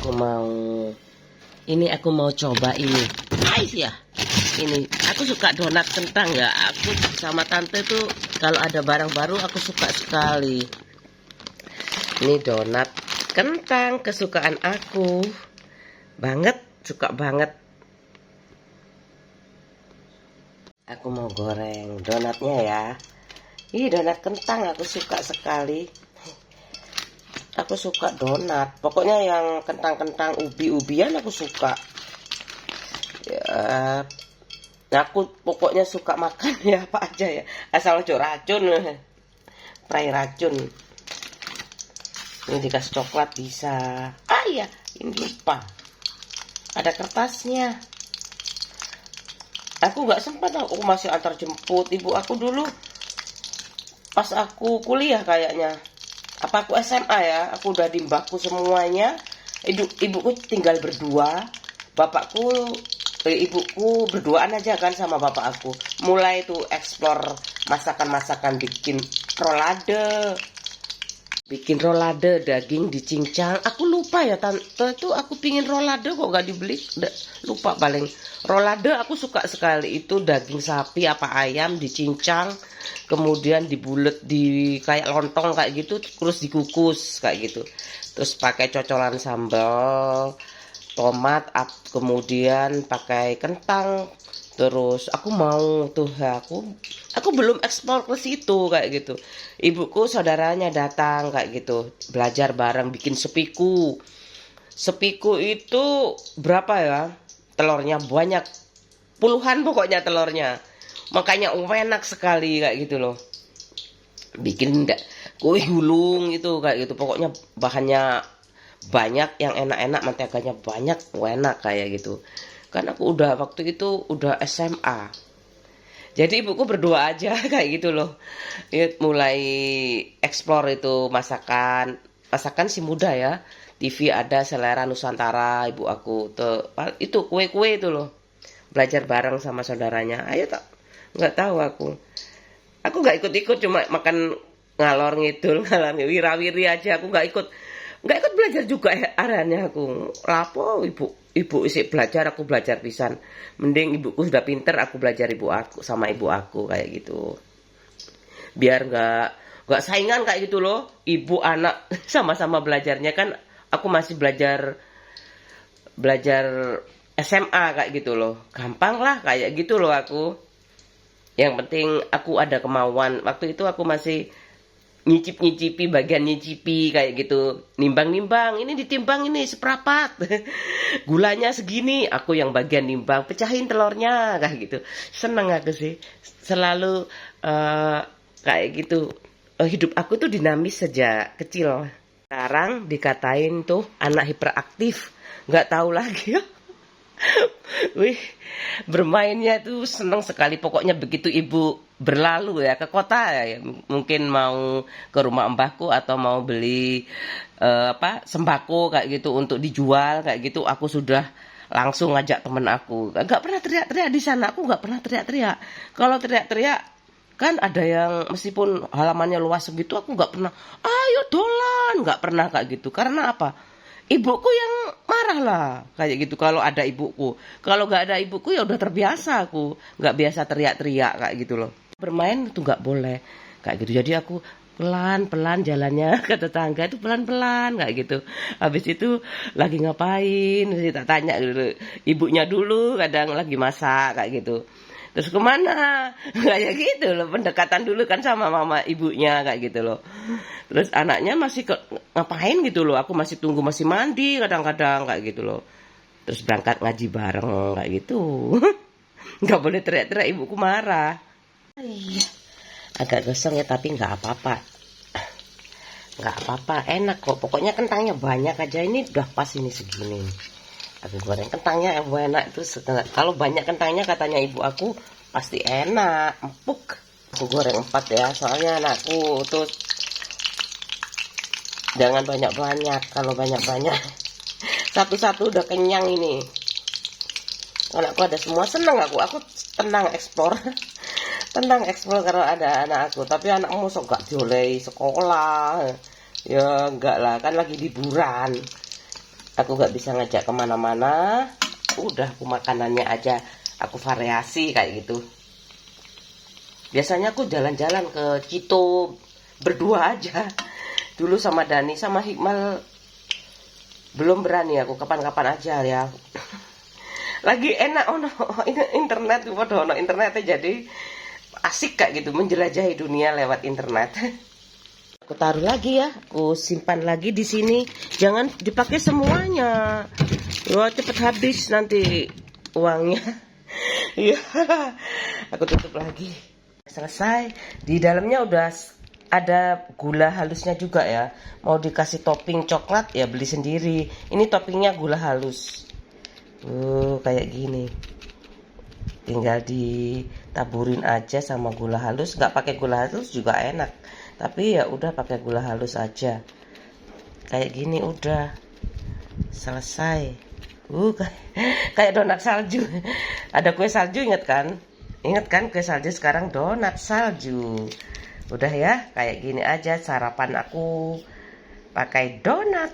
Aku mau coba ini. Ais ya. Ini aku suka donat kentang ya. Aku sama tante tuh kalau ada barang baru aku suka sekali. Ini donat kentang kesukaan aku. Banget, suka banget. Aku mau goreng donatnya ya. Ih, donat kentang aku suka sekali. Aku suka donat. Pokoknya yang kentang-kentang ubi-ubian aku suka. Ya, aku pokoknya suka makan ya apa aja ya. Asal ojo racun. Prai racun. Ini dikasih coklat bisa. Ah iya, ini lupa. Ada kertasnya. Aku nggak sempat, aku masih antar jemput ibu aku dulu. Pas aku kuliah kayaknya. Apa aku SMA ya? Aku udah di mbakku semuanya. Ibuku tinggal berdua. Ibuku berduaan aja kan sama bapak aku. Mulai tuh explore masakan-masakan, bikin rolade daging dicincang. Aku lupa ya tante tuh, aku pingin rolade kok gak dibeli. Lupa paling. Rolade aku suka sekali, itu daging sapi apa ayam dicincang, kemudian dibulet di kayak lontong kayak gitu, terus dikukus kayak gitu. Terus pakai cocolan sambal tomat, kemudian pakai kentang. Terus aku mau tuh ya, aku belum ekspor ke situ kayak gitu. Ibuku saudaranya datang kayak gitu, belajar bareng bikin sepiku. Sepiku itu berapa ya? Telurnya banyak, puluhan pokoknya telurnya. Makanya enak sekali kayak gitu loh. Bikin kue gulung itu kayak gitu. Pokoknya bahannya banyak, yang enak-enak, menteganya banyak, enak kayak gitu. Kan aku waktu itu udah SMA. Jadi ibuku berdua aja kayak gitu loh. Mulai explore itu masakan. Masakan si muda ya. TV ada Selera Nusantara, ibu aku tuh itu kue-kue itu loh. Belajar bareng sama saudaranya. Ayo tak, nggak tahu aku. Aku nggak ikut-ikut, cuma makan ngalor ngidul, wirawiri aja. Aku nggak ikut belajar juga arahnya aku. Lapo ibu isi belajar, aku belajar pisan. Mending ibuku sudah pinter, aku belajar ibu aku sama ibu aku kayak gitu. Biar nggak saingan kayak gitu loh. Ibu anak sama-sama belajarnya kan. Aku masih belajar SMA kayak gitu loh. Gampang lah kayak gitu loh aku. Yang penting aku ada kemauan. Waktu itu aku masih nyicipi bagian nyicipi kayak gitu, nimbang ini ditimbang, ini seperapat. Gulanya segini, aku yang bagian nimbang, pecahin telurnya kayak gitu. Seneng aku sih selalu kayak gitu. Hidup aku tuh dinamis sejak kecil. Sekarang dikatain tuh anak hiperaktif, nggak tahu lagi ya. Wih, bermainnya tuh seneng sekali. Pokoknya begitu ibu berlalu ya ke kota ya, mungkin mau ke rumah mbahku atau mau beli sembako kayak gitu untuk dijual kayak gitu, aku sudah langsung ngajak temen aku. Nggak pernah teriak-teriak di sana, aku nggak pernah teriak-teriak. Kalau teriak-teriak kan ada yang meskipun halamannya luas segitu, aku nggak pernah ayo dolan, nggak pernah kayak gitu. Karena apa? Ibuku yang marah lah kayak gitu kalau ada ibuku. Kalau nggak ada ibuku ya udah terbiasa, aku nggak biasa teriak-teriak kayak gitu loh. Bermain itu nggak boleh kayak gitu. Jadi aku pelan-pelan jalannya ke tetangga itu pelan-pelan kayak gitu. Habis itu lagi ngapain, tak tanya dulu ibunya dulu, kadang lagi masak kayak gitu. Terus kemana? Kayak gitu loh, pendekatan dulu kan sama mama ibunya kayak gitu loh. Terus anaknya masih ngapain gitu loh, aku masih tunggu, masih mandi kadang-kadang kayak gitu loh. Terus berangkat ngaji bareng kayak gitu. Nggak boleh teriak-teriak, ibuku marah. Iya, agak gosong ya tapi nggak apa-apa. Nggak apa-apa, enak kok. Pokoknya kentangnya banyak aja, ini udah pas ini segini. Aku goreng kentangnya yang enak itu setengah. Kalau banyak kentangnya katanya ibu aku pasti enak, empuk. Aku goreng 4 ya, soalnya anakku tuh jangan banyak-banyak. Kalau banyak-banyak satu-satu udah kenyang ini. Anakku ada semua, seneng aku tenang eksplor. Tenang eksplor karena ada anak aku. Tapi anakmu sok gak diolehi sekolah. Ya enggak lah, kan lagi liburan. Aku nggak bisa ngajak kemana-mana. Udah aku makanannya aja aku variasi kayak gitu. Biasanya aku jalan-jalan ke Cito berdua aja. Dulu sama Dani sama Hikmal belum berani, aku kapan-kapan aja ya. Lagi enak ono internet, waduh ono internetnya, jadi asik kayak gitu menjelajahi dunia lewat internet. Aku taruh lagi ya, aku simpan lagi di sini. Jangan dipakai semuanya. Wah, cepet habis nanti uangnya. Iya. Aku tutup lagi. Selesai. Di dalamnya udah ada gula halusnya juga ya. Mau dikasih topping coklat ya beli sendiri. Ini toppingnya gula halus. Kayak gini. Tinggal ditaburin aja sama gula halus. Nggak pakai gula halus juga enak. Tapi ya udah pakai gula halus aja. Kayak gini udah selesai. Kayak donat salju. Ada kue salju, inget kan? Ingat kan kue salju, sekarang donat salju. Udah ya, kayak gini aja sarapan aku pakai donat.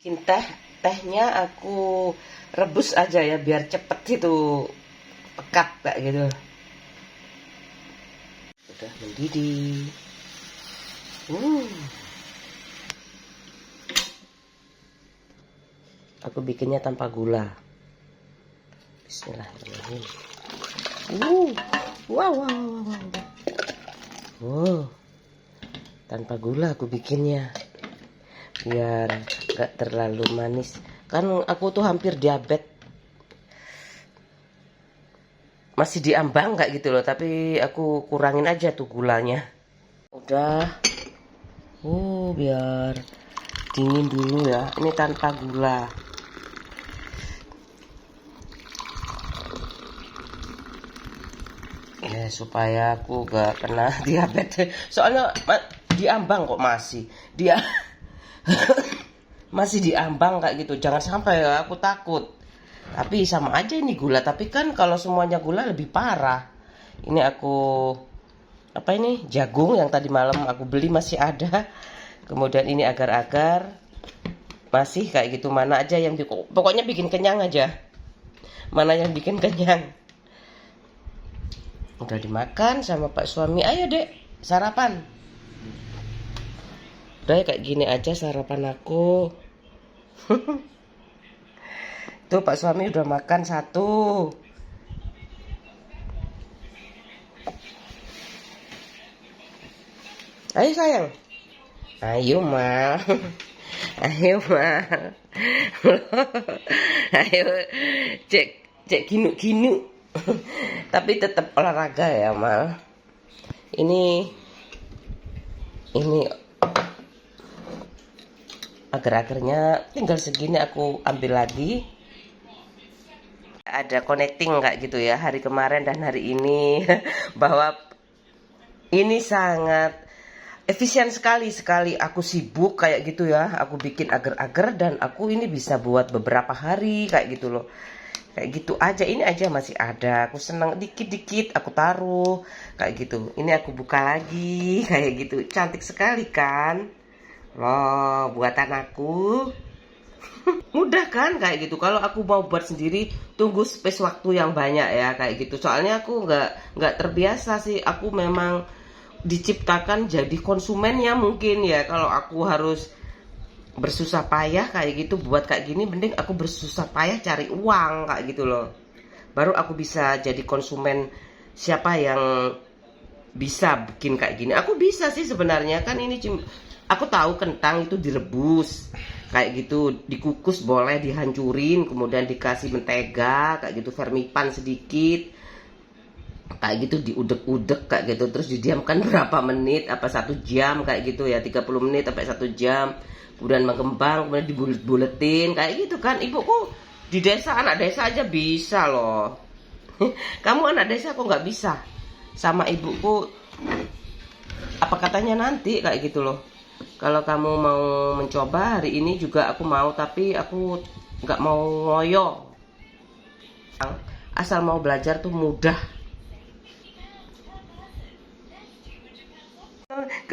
Bikin tehnya aku rebus aja ya biar cepet itu pekat kayak gitu. Udah mendidih. Aku bikinnya tanpa gula. Bismillahirrahmanirrahim. Wow. Tanpa gula aku bikinnya. Biar gak terlalu manis. Kan aku tuh hampir diabetes. Masih diambang kayak gitu loh, tapi aku kurangin aja tuh gulanya. Udah. Biar dingin dulu ya. Ini tanpa gula. Ya, supaya aku gak kena diabetes. Soalnya diambang kok masih. Masih diambang kayak gitu. Jangan sampai ya, aku takut. Tapi sama aja ini gula. Tapi kan kalau semuanya gula lebih parah. Ini aku jagung yang tadi malam aku beli masih ada. Kemudian ini agar-agar masih kayak gitu. Mana aja yang pokoknya bikin kenyang aja. Mana yang bikin kenyang. Udah dimakan sama Pak suami. Ayo dek, sarapan. Udah kayak gini aja sarapan aku. Tuh Pak suami udah makan satu. Ayo sayang. Ayo mal. Ayo mal. Ayo cek ginu-ginu. Tapi tetap olahraga ya mal. Ini agar-agarnya tinggal segini aku ambil lagi. Ada connecting nggak gitu ya hari kemarin dan hari ini. Bahwa ini sangat efisien sekali aku sibuk kayak gitu ya. Aku bikin agar-agar dan aku ini bisa buat beberapa hari kayak gitu loh. Kayak gitu aja, ini aja masih ada. Aku senang dikit-dikit aku taruh kayak gitu. Ini aku buka lagi kayak gitu. Cantik sekali kan? Loh, buatan aku. Mudah kan kayak gitu. Kalau aku mau buat sendiri tunggu space waktu yang banyak ya kayak gitu. Soalnya aku nggak terbiasa sih. Aku memang diciptakan jadi konsumennya mungkin ya. Kalau aku harus bersusah payah kayak gitu buat kayak gini, mending aku bersusah payah cari uang kayak gitu loh. Baru aku bisa jadi konsumen. Siapa yang bisa bikin kayak gini? Aku bisa sih sebenarnya kan. Ini aku tahu kentang itu direbus kayak gitu, dikukus boleh, dihancurin, kemudian dikasih mentega kayak gitu, vermipan sedikit kayak gitu, diudek-udek kayak gitu, terus didiamkan berapa menit, apa 1 jam kayak gitu ya, 30 menit sampai 1 jam, kemudian mengembang, kemudian dibulet-buletin kayak gitu kan. Ibuku di desa, anak desa aja bisa loh. Kamu anak desa kok nggak bisa? Sama ibuku apa katanya nanti kayak gitu loh. Kalau kamu mau mencoba hari ini juga aku mau, tapi aku nggak mau ngoyo. Asal mau belajar tuh mudah.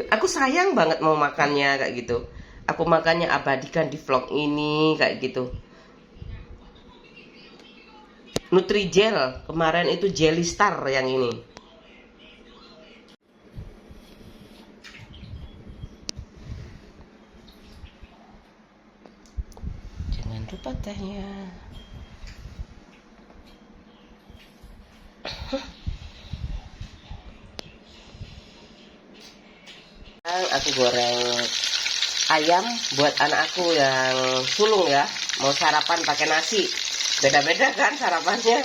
Aku sayang banget mau makannya kayak gitu. Aku makannya abadikan di vlog ini kayak gitu. Nutrijel kemarin itu Jelly Star yang ini. Jangan lupa tehnya. Aku goreng ayam buat anak aku yang sulung ya, mau sarapan pakai nasi. Beda-beda kan sarapannya.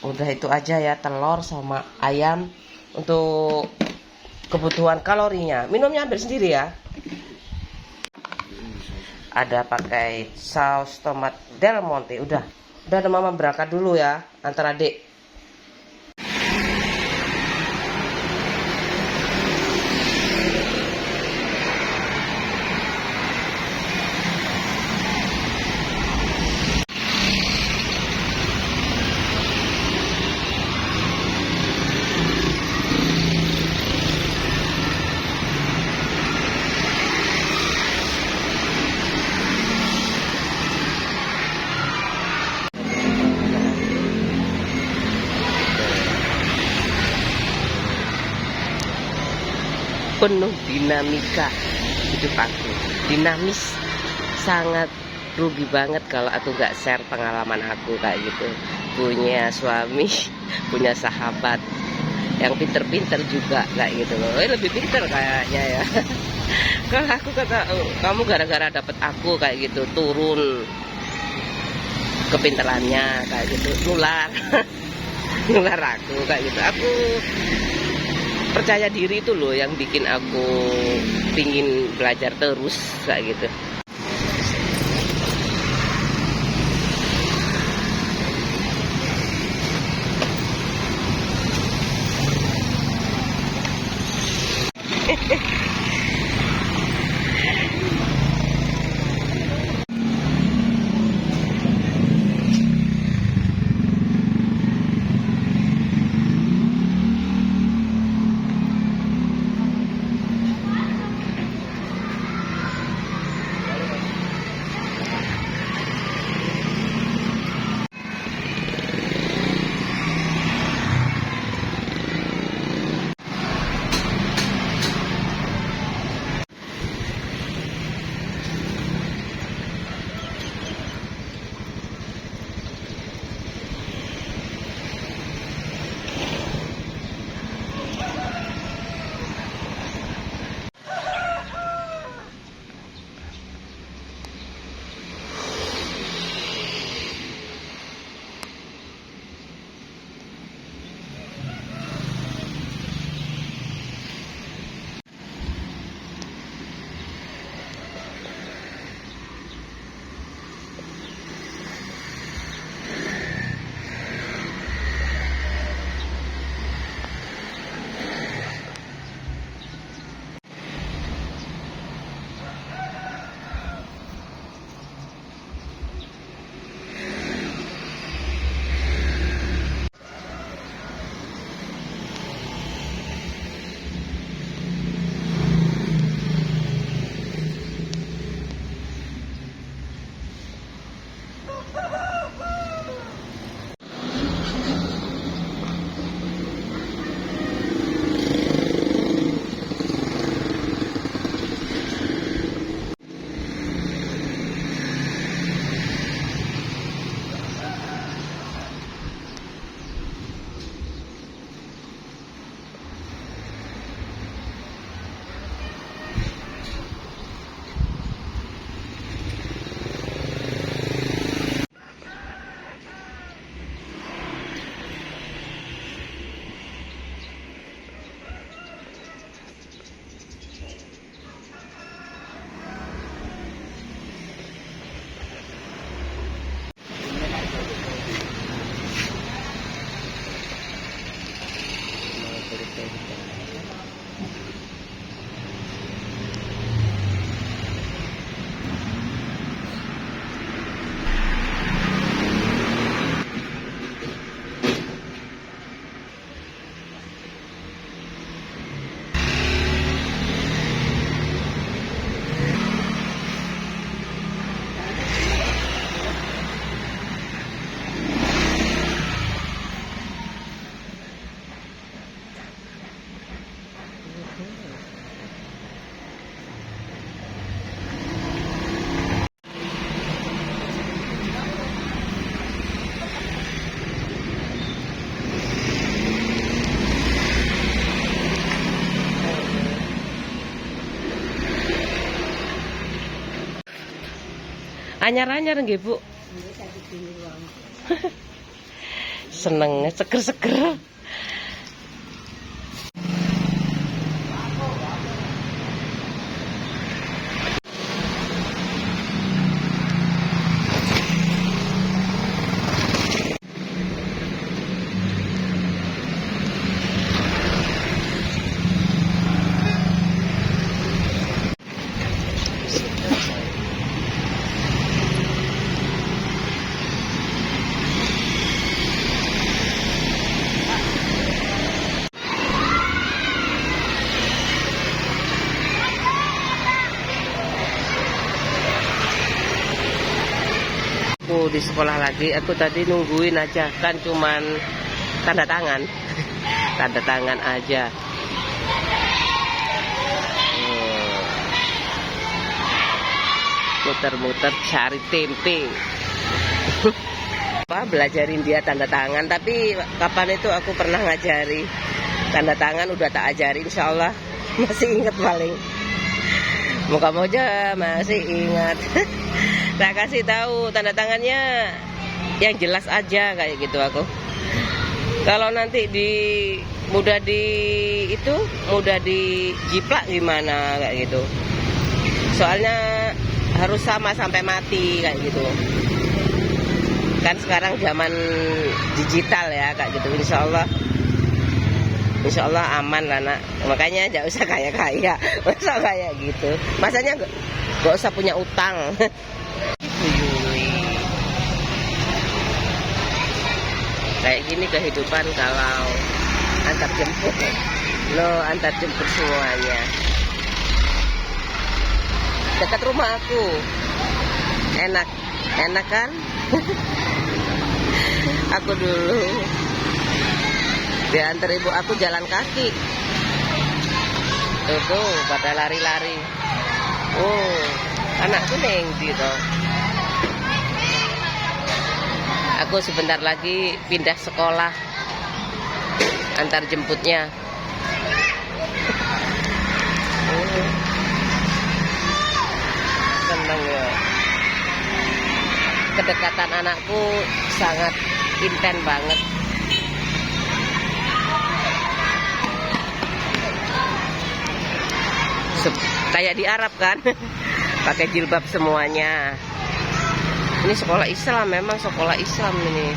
Udah itu aja ya, telur sama ayam untuk kebutuhan kalorinya. Minumnya ambil sendiri ya. Ada pakai saus tomat Del Monte. Udah ada mama berangkat dulu ya, antar adik. Penuh dinamika hidup aku, dinamis, sangat rugi banget kalau aku gak share pengalaman aku kayak gitu. Punya suami, punya sahabat yang pinter-pinter juga kayak gitu loh. Lebih pinter kayaknya ya. Kalau aku kata, oh, kamu gara-gara dapet aku kayak gitu turun kepinterannya kayak gitu, nular nular aku kayak gitu. Aku percaya diri itu loh yang bikin aku pingin belajar terus kayak gitu. Anyar-anyar nggih, Bu. Seneng seger-seger. Aku di sekolah lagi, aku tadi nungguin aja, kan cuman tanda tangan. Tanda tangan aja. Muter-muter cari tempe. Belajarin dia tanda tangan, tapi kapan itu aku pernah ngajari tanda tangan, udah tak ajari, insya Allah masih inget paling. Moga-moga masih ingat. Tak kasih tahu tanda tangannya yang jelas aja kayak gitu aku. Kalau nanti mudah dijiplak gimana kayak gitu. Soalnya harus sama sampai mati kayak gitu. Kan sekarang zaman digital ya kayak gitu. Insya Allah aman lah nak. Makanya nggak usah kaya-kaya, masa kayak gitu. Masanya nggak usah punya utang. Kayak gini kehidupan kalau antar jemput. Antar jemput semuanya. Dekat rumah aku. Enak kan? Aku dulu diantar ibu aku jalan kaki. Tuh pada lari-lari. Anakku neng gitu. Aku sebentar lagi pindah sekolah, antar jemputnya. Seneng ya. Kedekatan anakku sangat intens banget. Kayak di Arab kan, pakai jilbab semuanya. Ini sekolah Islam, memang sekolah Islam ini.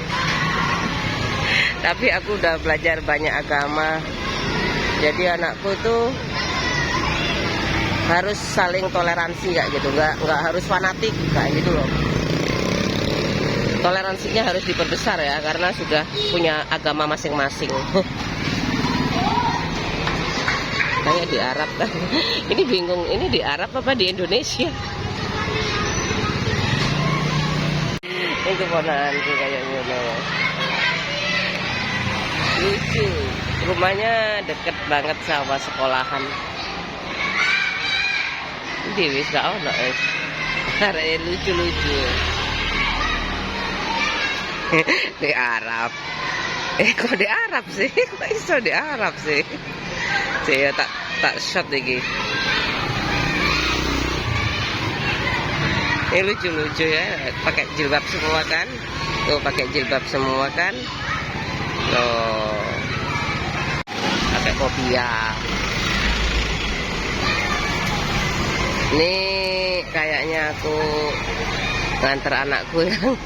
Tapi aku udah belajar banyak agama. Jadi anakku tuh harus saling toleransi kayak gitu, nggak harus fanatik kayak gitu loh. Toleransinya harus diperbesar ya, karena sudah punya agama masing-masing. Kayak di Arab kan. Ini bingung, ini di Arab apa di Indonesia? Ini keponakanku kayaknya loh. Lucu. Rumahnya deket banget sama sekolahan. Ini wis gak ono wis. Arek lucu-lucu. Di Arab. Kok di Arab sih? Kok iso di Arab sih? Saya tak shot lagi. Ini lucu-lucu ya, pakai jilbab semua kan? Tuh pakai jilbab semua kan? Tuh pakai kopiah. Ini kayaknya aku nganter anakku yang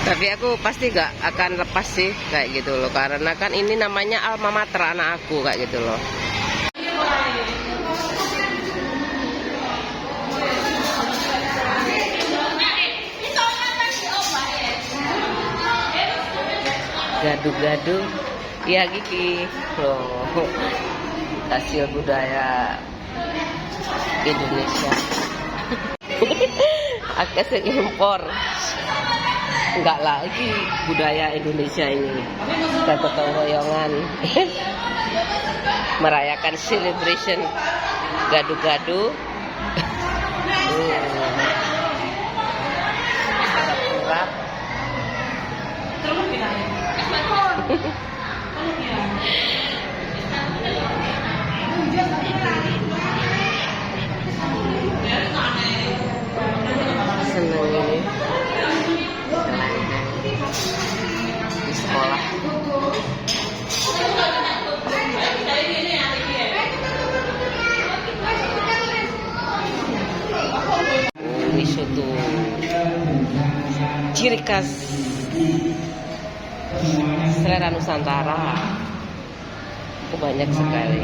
tapi aku pasti gak akan lepas sih kayak gitu loh, karena kan ini namanya alma mater anak aku kayak gitu loh. Gaduh-gaduh ya Gigi loh, hasil budaya Indonesia. Akses impor, enggak lagi budaya Indonesia ini. Gotong royongan merayakan celebration, gaduh-gaduh. Harap-harap. seneng ini di sekolah. Ini soto ciri khas selera Nusantara. Banyak sekali.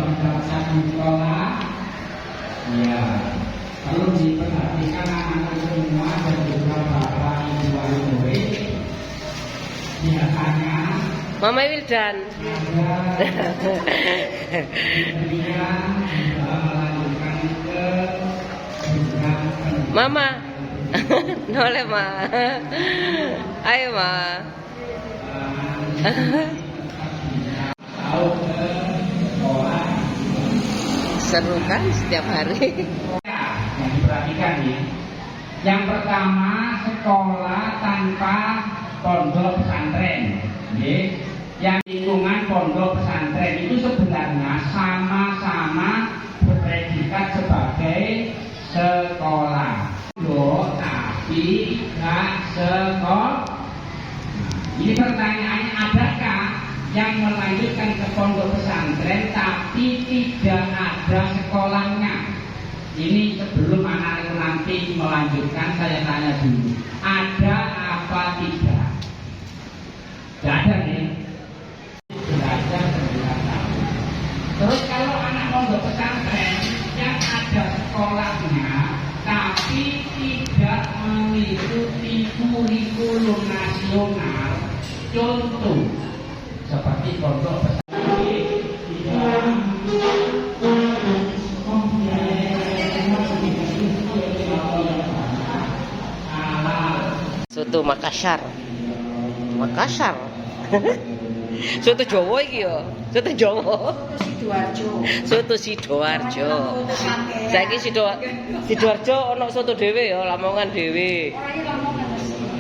Ya, kalau diperhatikan anak-anak semua dan juga bapak ibu murid, biasanya Mama Wildan. Mama, noleh ma, ayo ma. Seru kan setiap hari. Yang diperhatikan ya. Yang pertama, sekolah tanpa pondok pesantren. Yang lingkungan pondok pesantren itu sebenarnya sama-sama berpredikat sebagai sekolah. Tapi nggak sekolah. Ini pertanyaannya, adakah yang melanjutkan ke pondok pesantren tapi tidak ada sekolahnya? Ini sebelum anak nanti melanjutkan, saya tanya dulu, ada apa tidak? Tidak ada nih. Belajar sembilan tahun. Terus kalau anak pondok pesantren yang ada sekolahnya tapi tidak mengikuti kurikulum nasional, contoh seperti pondok pesantren soto Makassar. Soto Jawa iki yo. Soto Jawa. Soto Sidoarjo. Saiki Sidoarjo ana soto dhewe ya, Lamongan dhewe.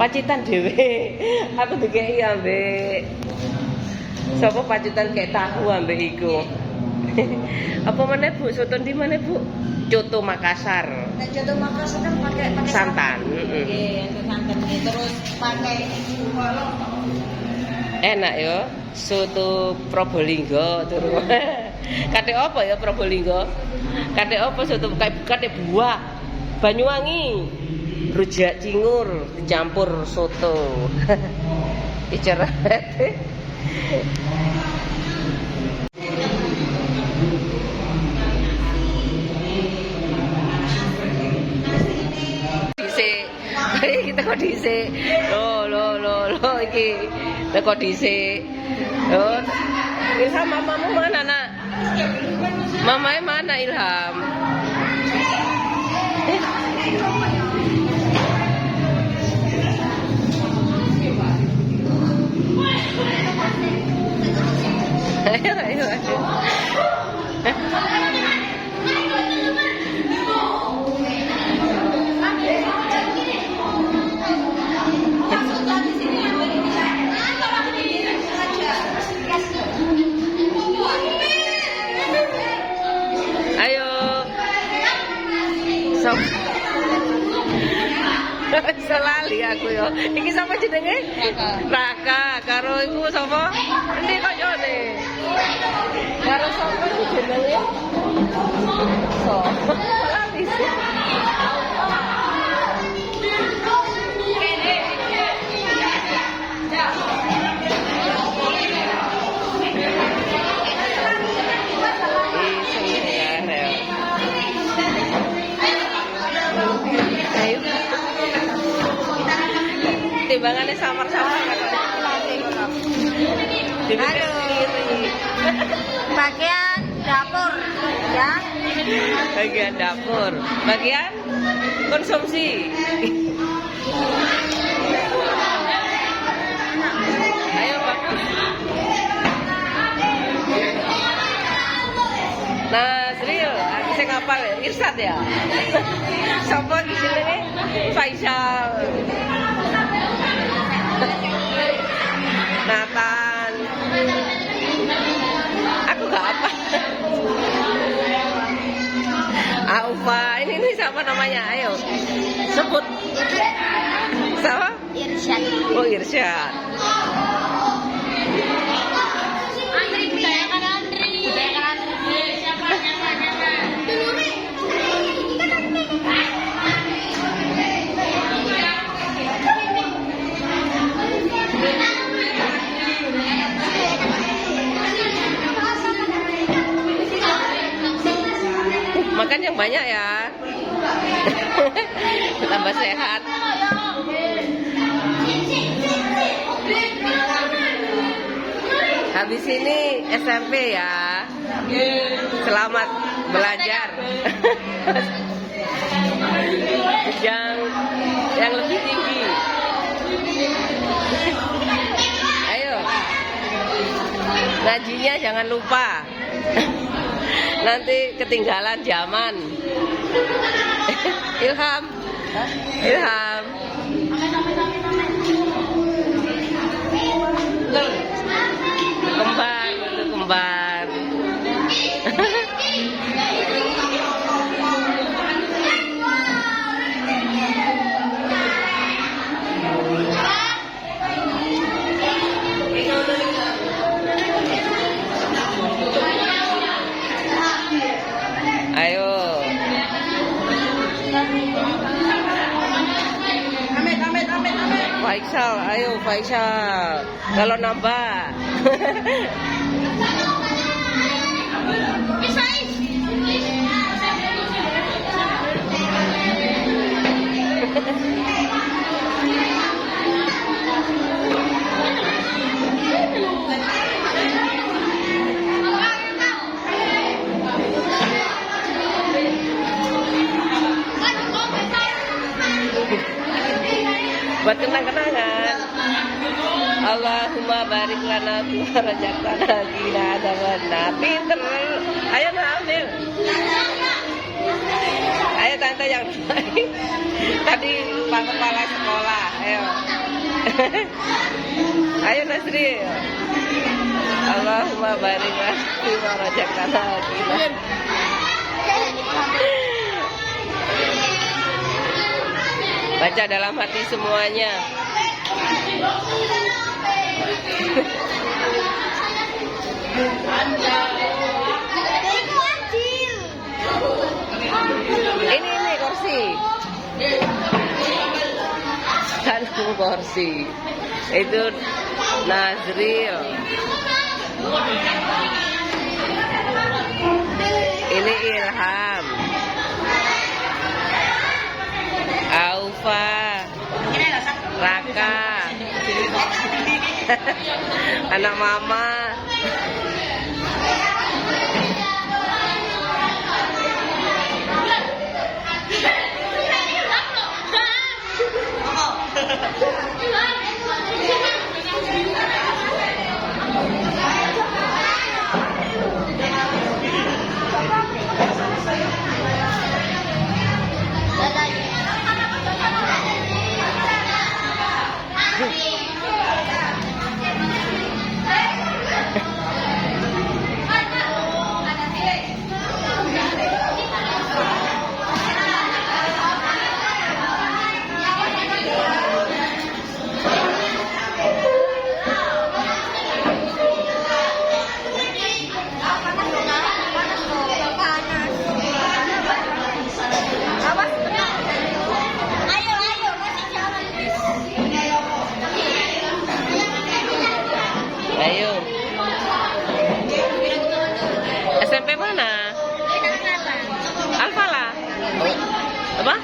Pacitan dhewe. Aku dikeki ambek sapa pacitan kayak tahu ambek iku. Apa meneh Bu? Soto ndi meneh Bu? Coto Makassar. Nah, coto Makassar kan pakai santan. Nggih, santan terus pakai enak ya. Soto Probolinggo terus. Kate apa ya Probolinggo? Kate apa soto kate buah. Banyuwangi. Rujak cingur dicampur soto. Diceret. Kita kok dhisik. Lo iki. Kok dhisik. Lo Ilham, mamamu mana, Nak? Mamanya mana Ilham? Ayo. Selali aku yo. Iki sapa jenenge? Raka. Karo iku sapa? Endi koyone? Karo sapa iki jenenge? So. Lali sih. Timbangannya samar-samar kan? Halo. Bagian dapur ya. Bagian dapur. Bagian konsumsi. Ayo bagus. Nazril, aku sing ngapal Irsad ya. Sapa iki jenenge? Faisal. Nathan. Aku gak apa. Aufa, ini siapa namanya? Ayo sebut. Sama? Irsyad. Oh, Irsyad. Andri, budayakan Andri. Budayakan Andri. Siapa? Makan yang banyak ya. Tambah sehat. Habis ini SMP ya. Selamat belajar. yang lebih tinggi. Ayo. Ngajinya jangan lupa. Nanti ketinggalan zaman. Ilham. Ilham. Kembar, itu kembar. Ayo. Faisal, ayo Faisal. Kalau nambah. Buat kenang-kenangan. Allahumma barik lana fi ma razaqtana qina adzabannar. Pinter. Ayo ambil. Ayo tante yang tadi Pak Kepala Sekolah. Ayo. Ayo Nasri. Allahumma barik lana fi ma razaqtana qina. Baca dalam hati semuanya. Ini kursi. Kantong kursi. Itu Nazril. Ini Ilham. Aufa. Raka. Anak mama. Ayo. SMP mana? Alfala. Apa?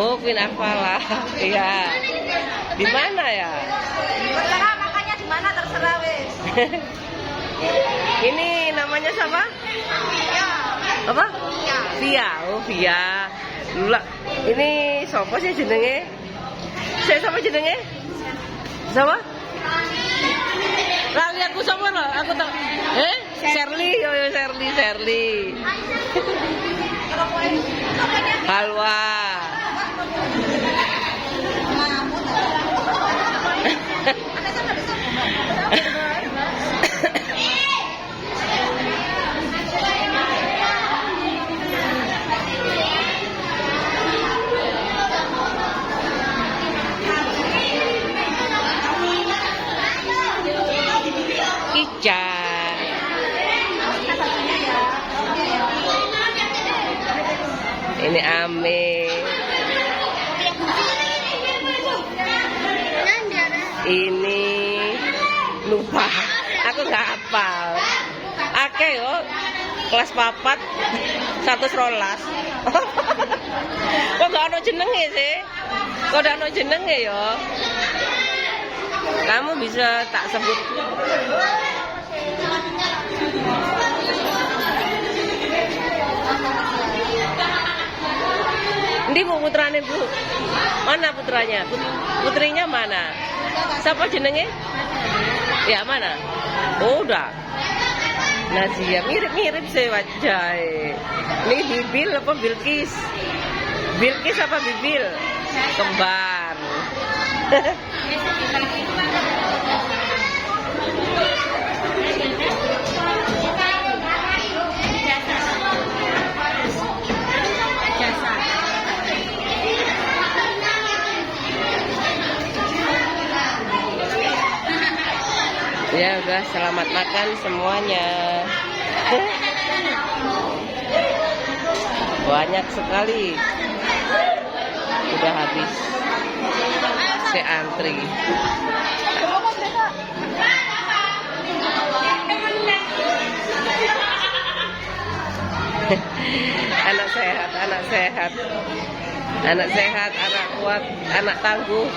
Oh, Queen Alfala. Iya. Di mana ya? Terserah makanya di mana terserah wes. Ini namanya siapa? Apa? Via. Oh, Via. Lula. Ini siapa sih jenenge? Saya siapa jenenge? Siapa? Lali aku sama lo, aku tahu. Shirley, yo Shirley. Halwa. rame. Ini lupa, aku nggak hafal. Oke yo, kelas 4 112. Kok nggak ada jenenge sih? Kok nggak ada jenenge yo? Kamu bisa tak sebut? Ini bu putranya bu, mana putranya? Putrinya mana? Siapa jenenge? Ya mana? Oh udah. Nazia mirip-mirip sih wajahnya. Ini Bibil apa Bilkis? Bilkis apa Bibil? Kembar. Ya udah, selamat makan semuanya. Banyak sekali. Udah habis. Saya antri. Anak sehat, anak sehat. Anak sehat, anak kuat, anak tangguh.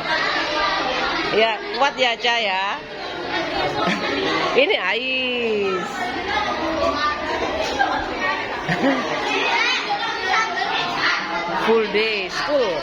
Ya, kuat ya, Ca ya. Ini Ais. Full day school.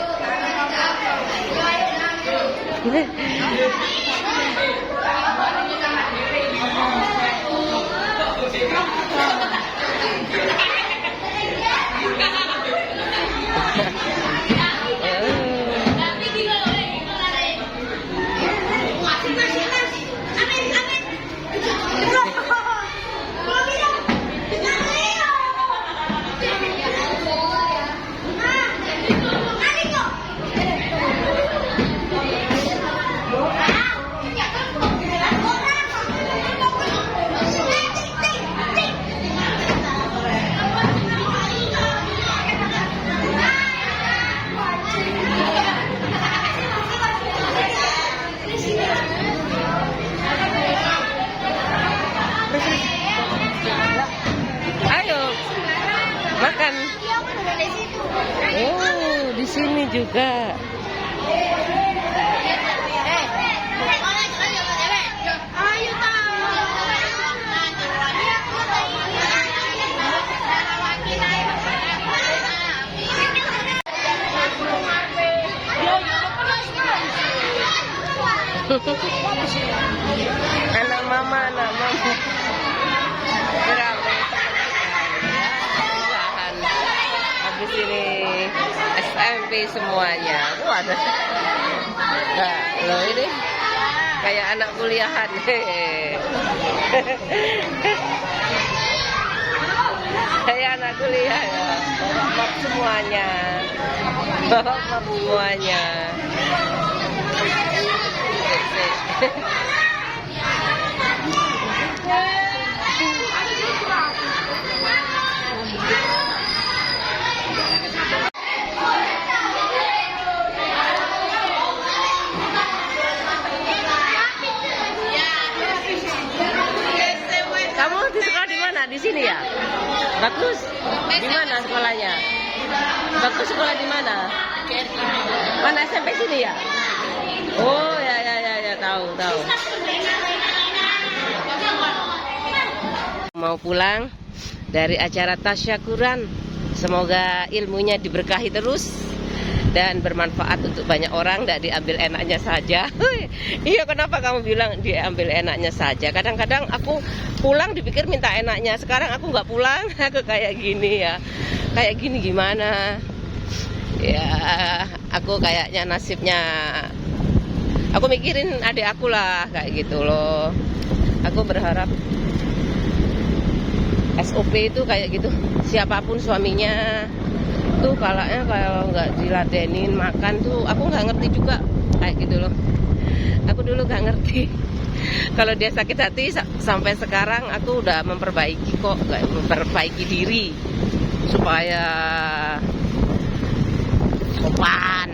Makan. Oh, di sini juga. Anak mama, anak mama. Habis ini SMP semuanya. Waduh. Nah, loh ini kayak anak kuliahan. Kayak anak kuliah ya. Bapak semuanya. Bapak semuanya. Kamu di sekolah di mana? Di sini ya? Bagus. Di mana sekolahnya? Bagus sekolah di mana? Mana SMP sini ya? Oh ya tahu. Mau pulang dari acara tasyakuran. Semoga ilmunya diberkahi terus dan bermanfaat untuk banyak orang, tidak diambil enaknya saja. Iya, kenapa kamu bilang diambil enaknya saja? Kadang-kadang aku pulang dipikir minta enaknya. Sekarang aku nggak pulang, aku kayak gini ya. Kayak gini gimana? Ya, aku kayaknya nasibnya. Aku mikirin adik aku lah, kayak gitu loh. Aku berharap SOP itu kayak gitu. Siapapun suaminya tuh kalau nggak diladenin makan tuh aku nggak ngerti juga kayak gitu loh. Aku dulu nggak ngerti. Kalau dia sakit hati sampai sekarang aku udah memperbaiki kok, memperbaiki diri supaya sopan.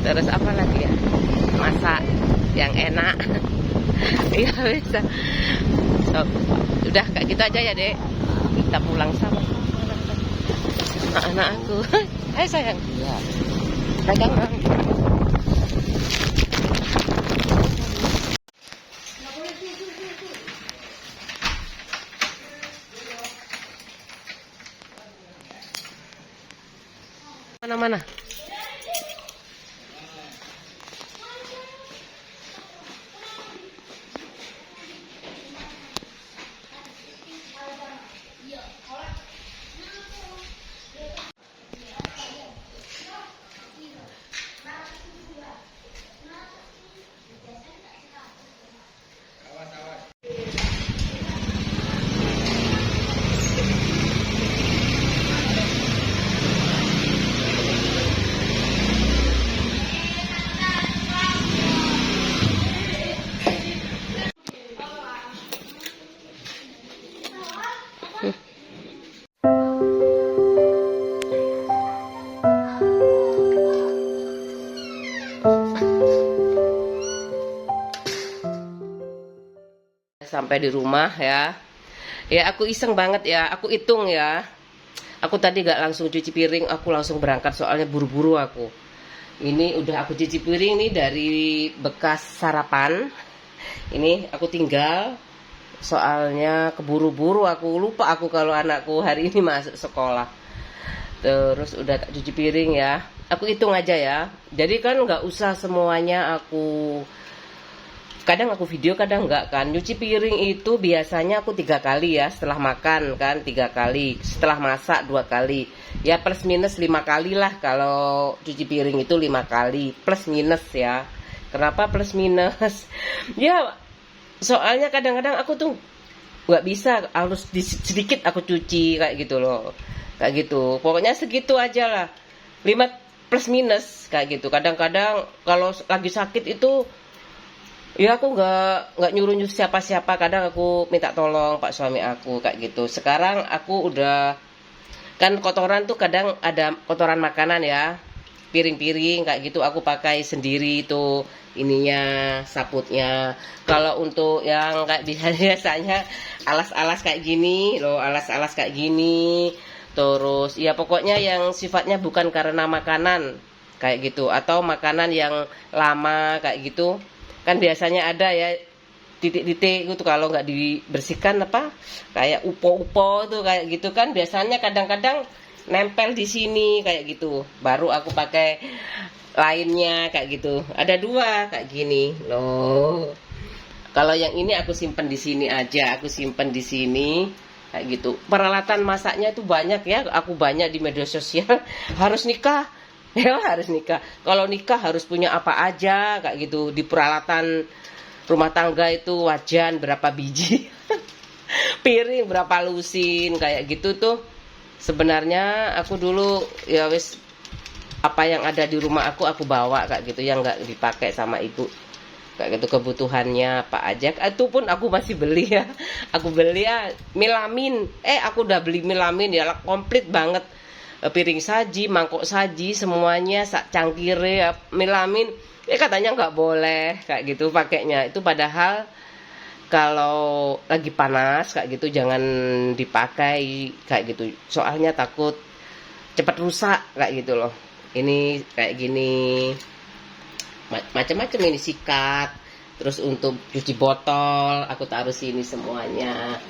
Terus apa lagi ya, masak yang enak. Iya bisa. So, udah kayak gitu aja ya dek, kita pulang sama anak aku. Hai sayang, Iya. dagang. Mana-mana? Sampai di rumah ya. Ya aku iseng banget ya, aku hitung ya. Aku tadi gak langsung cuci piring, aku langsung berangkat soalnya buru-buru aku. Ini udah aku cuci piring nih dari bekas sarapan. Ini aku tinggal soalnya keburu-buru, aku lupa aku kalau anakku hari ini masuk sekolah. Terus udah tak cuci piring ya. Aku hitung aja ya. Jadi kan nggak usah semuanya aku, kadang aku video kadang enggak kan. Nyuci piring itu biasanya aku 3 kali ya, setelah makan kan 3 kali, setelah masak 2 kali ya, plus minus 5 kali lah. Kalau cuci piring itu 5 kali plus minus ya. Kenapa plus minus? Ya soalnya kadang-kadang aku tuh nggak bisa, harus sedikit aku cuci kayak gitu loh, kayak gitu. Pokoknya segitu aja lah, 5 plus minus kayak gitu. Kadang-kadang kalau lagi sakit itu ya aku nggak nyuruh siapa-siapa, kadang aku minta tolong pak suami aku kayak gitu. Sekarang aku udah, kan kotoran tuh kadang ada kotoran makanan ya, piring-piring kayak gitu aku pakai sendiri tuh ininya, saputnya. Kalau untuk yang kayak biasanya alas-alas kayak gini loh, alas-alas kayak gini, terus ya pokoknya yang sifatnya bukan karena makanan kayak gitu, atau makanan yang lama kayak gitu. Kan biasanya ada ya titik-titik itu kalau nggak dibersihkan apa kayak upo-upo tuh kayak gitu kan, biasanya kadang-kadang nempel di sini kayak gitu. Baru aku pakai lainnya kayak gitu. Ada 2 kayak gini loh. Kalau yang ini aku simpen di sini aja, aku simpen di sini kayak gitu. Peralatan masaknya itu banyak ya, aku banyak di media sosial. Harus nikah. Ya harus nikah. Kalau nikah harus punya apa aja kayak gitu. Di peralatan rumah tangga itu wajan berapa biji, piring berapa lusin kayak gitu tuh. Sebenarnya aku dulu ya wis, apa yang ada di rumah aku bawa kayak gitu, yang nggak dipakai sama ibu kayak gitu, kebutuhannya apa aja. Itu pun aku masih beli ya. Aku beli ya melamin. Aku udah beli melamin ya, komplit banget. Piring saji, mangkok saji, semuanya sak cangkire ya, melamin. Katanya nggak boleh kayak gitu pakainya itu, padahal kalau lagi panas kayak gitu jangan dipakai kayak gitu, soalnya takut cepat rusak kayak gitu loh. Ini kayak gini macam-macam, ini sikat. Terus untuk cuci botol aku taruh sini semuanya.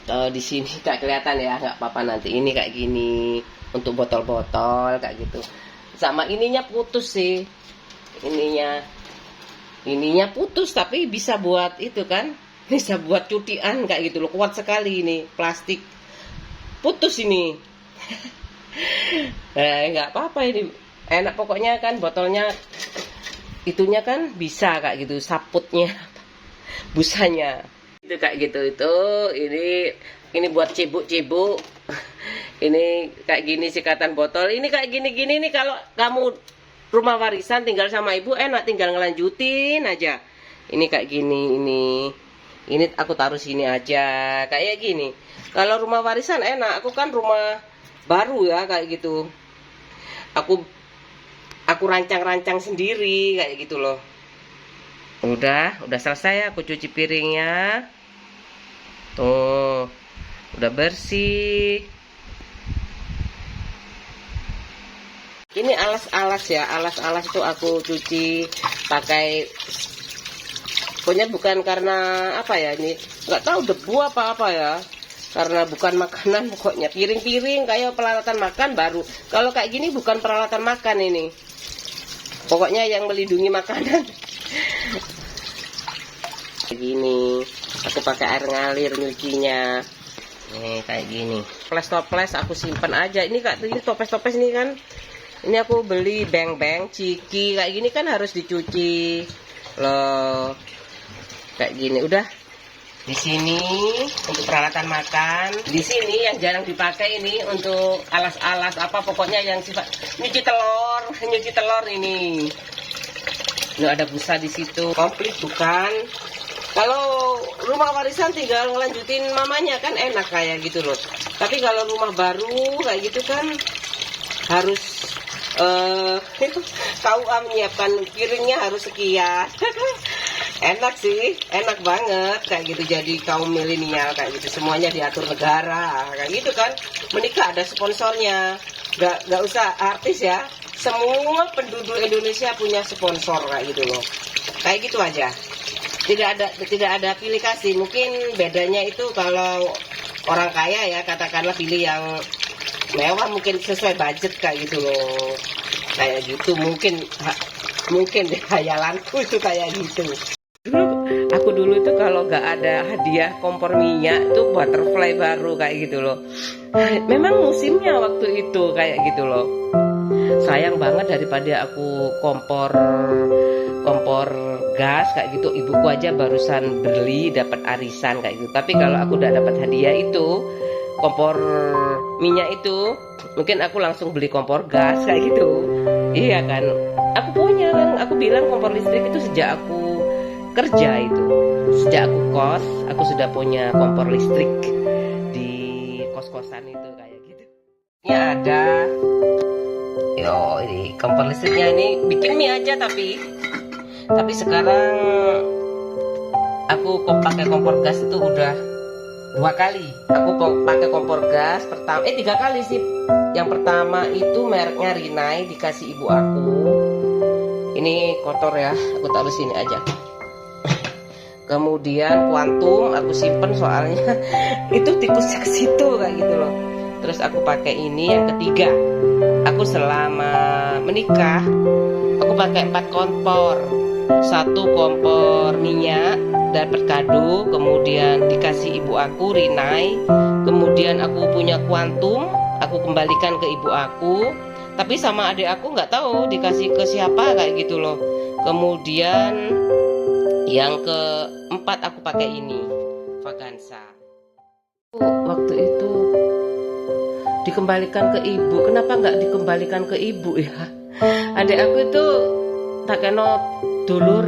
Kalau di sini tak kelihatan ya, nggak apa-apa nanti. Ini kayak gini untuk botol-botol kayak gitu. Sama ininya putus sih, ininya putus, tapi bisa buat itu kan, bisa buat cutian kayak gitu loh. Kuat sekali ini, plastik putus ini. Nggak apa-apa, ini enak pokoknya kan. Botolnya itunya kan bisa kayak gitu, saputnya, busanya itu kayak gitu. Itu ini buat cebuk-cebuk. Ini kayak gini sikatan botol. Ini kayak gini-gini nih, kalau kamu rumah warisan tinggal sama ibu enak, tinggal ngelanjutin aja. Ini kayak gini, ini Ini aku taruh sini aja kayak gini. Kalau rumah warisan enak, aku kan rumah baru ya kayak gitu. Aku rancang-rancang sendiri kayak gitu loh. Udah selesai aku cuci piringnya. Tuh, udah bersih. Ini alas-alas ya, alas-alas itu aku cuci pakai, pokoknya bukan karena apa ya, ini nggak tahu debu apa ya, karena bukan makanan pokoknya. Piring-piring kayak peralatan makan baru. Kalau kayak gini bukan peralatan makan ini, pokoknya yang melindungi makanan. Begini, aku pakai air ngalir nyucinya. Nih kayak gini. Toples aku simpen aja. Ini kak, ini toples-toples nih kan. Ini aku beli beng-beng, ciki kayak gini kan harus dicuci loh. Kayak gini udah. Di sini untuk peralatan makan. Di sini yang jarang dipakai ini untuk alas-alas apa pokoknya yang sifat nyuci telur ini. Ini ada busa di situ. Komplit bukan? Kalau rumah warisan tinggal ngelanjutin mamanya kan enak kayak gitu loh. Tapi kalau rumah baru kayak gitu kan harus KUA menyiapkan piringnya harus sekian. Enak sih, enak banget kayak gitu. Jadi kaum milenial kayak gitu semuanya diatur negara kayak gitu kan. Menikah ada sponsornya, nggak usah artis ya. Semua penduduk Indonesia punya sponsor kayak gitu loh. Kayak gitu aja. Tidak ada pilih kasih. Mungkin bedanya itu kalau orang kaya ya katakanlah pilih yang mewah mungkin sesuai budget kayak gitu loh. Kayak gitu mungkin deh hayalanku itu kayak gitu. Aku dulu itu kalau nggak ada hadiah kompor minyak tuh butterfly baru kayak gitu loh. Memang musimnya waktu itu kayak gitu loh. Sayang banget daripada aku kompor gas kayak gitu, ibuku aja barusan beli dapat arisan kayak gitu. Tapi kalau aku udah dapat hadiah itu kompor minyak itu, mungkin aku langsung beli kompor gas kayak gitu. Iya kan, aku punya kan, aku bilang kompor listrik itu sejak aku kerja itu, sejak aku kos, aku sudah punya kompor listrik di kos-kosan itu kayak gitu. Ini ada, ini kompor listriknya ini bikin mie aja tapi sekarang aku pakai kompor gas itu udah 2 kali. Aku pakai kompor gas pertama, 3 kali sih. Yang pertama itu mereknya Rinnai, dikasih ibu aku. Ini kotor ya, aku taruh sini aja. Kemudian Quantum aku simpen soalnya itu tikusnya ke situ kayak gitu loh. Terus aku pakai ini yang ketiga. Aku selama menikah aku pakai 4 kompor. 1 kompor minyak dapat kado, kemudian dikasih ibu aku Rinnai, kemudian aku punya Quantum, aku kembalikan ke ibu aku, tapi sama adik aku nggak tahu dikasih ke siapa kayak gitu loh. Kemudian yang keempat aku pakai ini Vagansa. Waktu itu dikembalikan ke ibu, kenapa nggak dikembalikan ke ibu ya? Adik aku itu tak kena dulur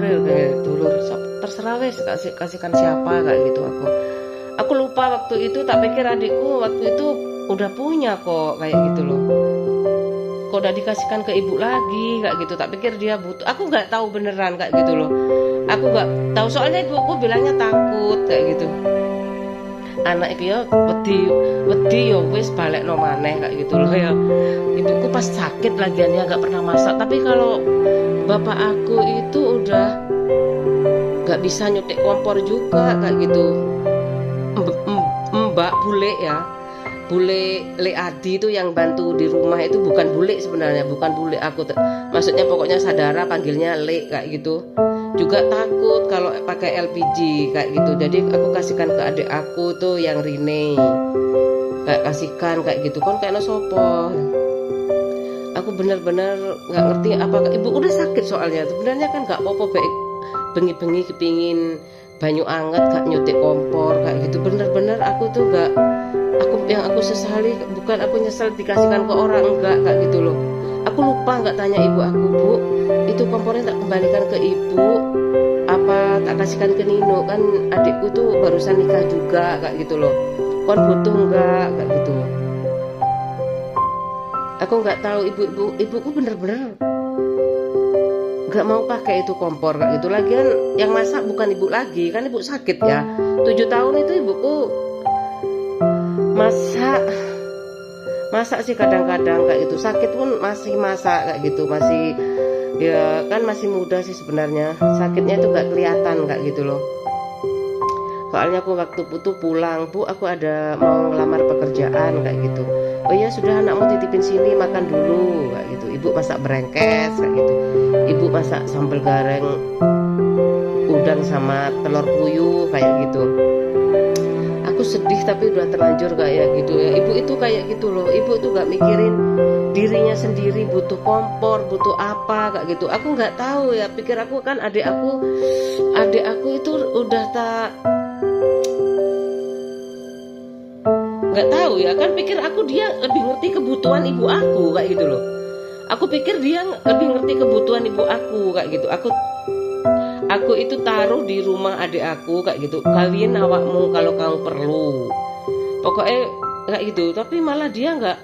terserah wes kasihkan siapa kayak gitu. Aku lupa waktu itu, tak pikir adikku waktu itu udah punya kok kayak gitu loh. Kok udah dikasihkan ke ibu lagi kayak gitu, tak pikir dia butuh. Aku nggak tahu beneran kayak gitu loh. Aku nggak tahu soalnya ibuku bilangnya takut kayak gitu. Anak itu ya wedi ya wis balekno maneh kayak gitu loh ya. Ibuku pas sakit lagiannya nggak pernah masak, tapi kalau bapak aku itu udah nggak bisa nyutik kompor juga kayak gitu. Mbak bule ya, bule Le Adi itu yang bantu di rumah itu bukan bule sebenarnya, bukan bule aku, maksudnya pokoknya saudara panggilnya Le kayak gitu. Juga takut kalau pakai LPG kayak gitu, jadi aku kasihkan ke adik aku tuh yang Rinnai, kayak kasihkan kayak gitu kan kayak sopo. Aku bener-bener nggak ngerti apa ibu udah sakit soalnya sebenarnya kan nggak apa-apa, baik bengi-bengi kepingin banyu anget gak nyutik kompor kayak gitu. Bener-bener aku tuh nggak, aku sesali, bukan aku nyesel dikasihkan ke orang, enggak kayak gitu loh. Aku lupa nggak tanya ibu aku, Bu itu kompornya tak kembalikan ke ibu apa tak kasihkan ke Nino, kan adikku tuh barusan nikah juga kayak gitu loh, kon butuh enggak kayak gitu. Aku nggak tahu, ibuku bener-bener nggak mau pakai itu kompor kayak gitu. Lagian yang masak bukan ibu lagi, kan ibu sakit ya, 7 tahun itu ibuku masak sih kadang-kadang kayak gitu, sakit pun masih masak kayak gitu, masih ya kan masih muda sih sebenarnya, sakitnya itu nggak kelihatan kayak gitu loh. Soalnya aku waktu itu pulang, Bu aku ada mau ngelamar pekerjaan kayak gitu, oh iya sudah anakmu titipin sini makan dulu kayak gitu. Ibu masak berengkes kayak gitu, ibu masak sambal gareng udang sama telur puyuh kayak gitu. Aku sedih tapi udah terlanjur kayak gitu ya. Ibu itu kayak gitu loh, ibu tuh gak mikirin dirinya sendiri butuh kompor, butuh apa kayak gitu. Aku nggak tahu ya, pikir aku kan adik aku itu udah tak, nggak tahu ya kan, pikir aku dia lebih ngerti kebutuhan ibu aku kayak gitu loh. Aku pikir dia lebih ngerti kebutuhan ibu aku kayak gitu. Aku itu taruh di rumah adik aku kayak gitu, kawin awakmu kalau kamu perlu, pokoknya kayak gitu. Tapi malah dia nggak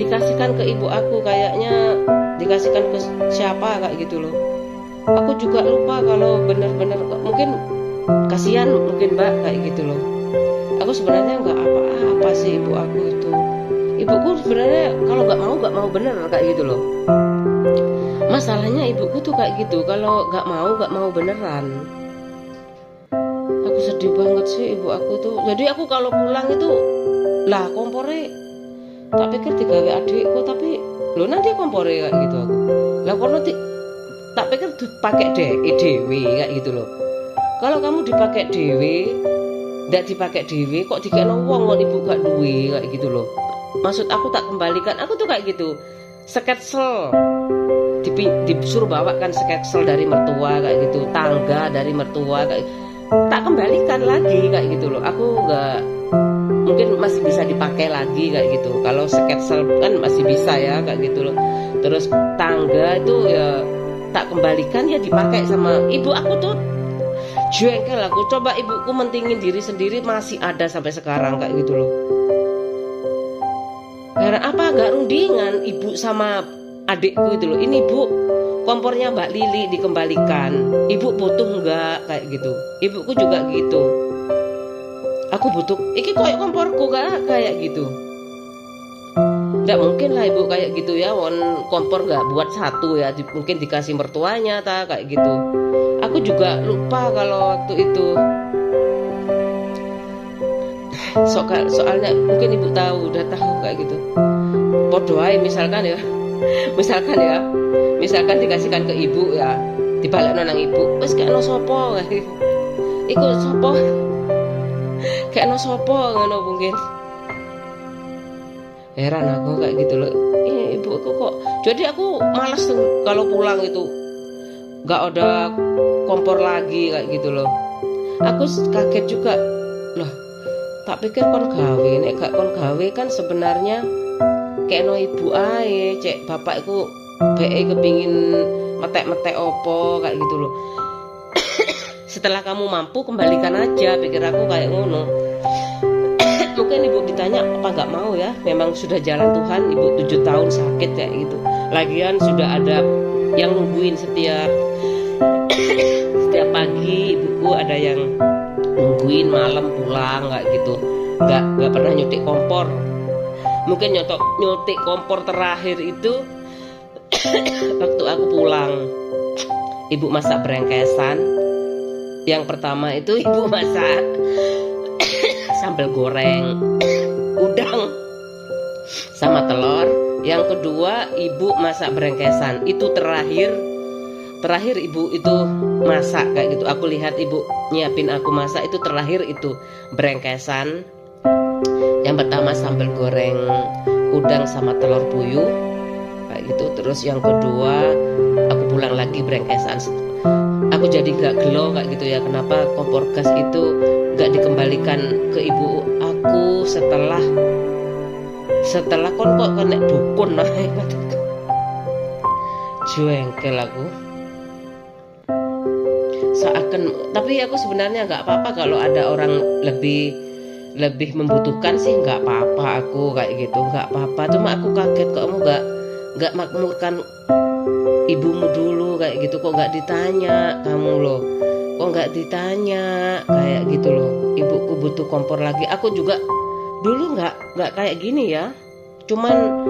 dikasihkan ke ibu aku, kayaknya dikasihkan ke siapa kayak gitu loh. Aku juga lupa kalau bener-bener, mungkin kasihan mungkin Mbak kayak gitu loh. Aku sebenarnya nggak apa-apa sih ibu aku itu. Ibuku sebenarnya kalau nggak mau bener kayak gitu loh. Masalahnya ibuku tuh kayak gitu, kalau nggak mau beneran. Aku sedih banget sih ibu aku tuh. Jadi aku kalau pulang itu lah kompornya tak pikir digawe adikku, tapi lo nanti kompornya kayak gitu aku. Lah kono tak pikir dipakai dewe kayak gitu loh. Kalau kamu dipakai dewe, ndak dipakai dewe kok dikekno wong ibu gak duwe kayak gitu loh. Maksud aku tak kembalikan, aku tuh kayak gitu. Sketsel disuruh bawa kan sketsel dari mertua kayak gitu, tangga dari mertua kayak tak kembalikan lagi kayak gitu loh. Aku nggak, mungkin masih bisa dipakai lagi kayak gitu. Kalau sketsel kan masih bisa ya kayak gitu loh. Terus tangga itu ya tak kembalikan, ya dipakai sama ibu aku tuh. Jengkel aku, coba ibuku mentingin diri sendiri masih ada sampai sekarang kayak gitu loh. Karena apa, gak rundingan ibu sama adikku itu loh. Ini Bu, kompornya Mbak Lili dikembalikan, ibu butuh enggak kayak gitu. Ibuku juga gitu, aku butuh iki koyok komporku kayak gitu. Nggak mungkin lah ibu kayak gitu ya, kompor nggak buat satu ya, mungkin dikasih mertuanya kayak gitu. Aku juga lupa kalau waktu itu. Soalnya mungkin ibu tahu, udah tahu kayak gitu. Podoai misalkan dikasihkan ke ibu ya, dibalik nang ibu, wes kayak no sopo, ikut sopo, kayak no sopo ngono mungkin. Heran aku kayak gitu loh. Ibu aku kok. Jadi aku malas tuh kalau pulang itu nggak ada kompor lagi kayak gitu loh. Aku kaget juga loh. Tak pikir kon gawe, nek gak kon gawe kan sebenarnya kayak no ibu ae, cek bapakku BE kepingin metek-metek opo kayak gitu loh. Setelah kamu mampu kembalikan aja, pikir aku kayak ngono. Mungkin ibu ditanya apa nggak mau ya, memang sudah jalan Tuhan. Ibu 7 tahun sakit kayak gitu, lagian sudah ada yang nungguin setiap pagi. Ibuku ada yang nungguin malam pulang kayak gitu, nggak pernah nyutik kompor. Mungkin nyutik kompor terakhir itu waktu aku pulang. Ibu masak berengkesan. Yang pertama itu ibu masak sambal goreng udang sama telur. Yang kedua ibu masak berengkesan. Itu terakhir ibu itu masak kayak gitu. Aku lihat ibu nyiapin aku masak, itu terakhir itu berengkesan. Yang pertama sambal goreng udang sama telur puyuh kayak gitu. Terus yang kedua aku pulang lagi berengkesan. Aku jadi gak gelo kayak gitu ya, kenapa kompor gas itu gak dikembalikan ke ibu aku setelah kon kok kena dukun. Jengkel aku. seakan, tapi aku sebenarnya nggak apa-apa kalau ada orang lebih membutuhkan sih, nggak apa-apa aku kayak gitu, nggak apa-apa. Cuma aku kaget kok kamu nggak makmurkan ibumu dulu kayak gitu, kok nggak ditanya kamu loh, kok nggak ditanya kayak gitu loh, ibuku butuh kompor lagi. Aku juga dulu nggak kayak gini ya, cuman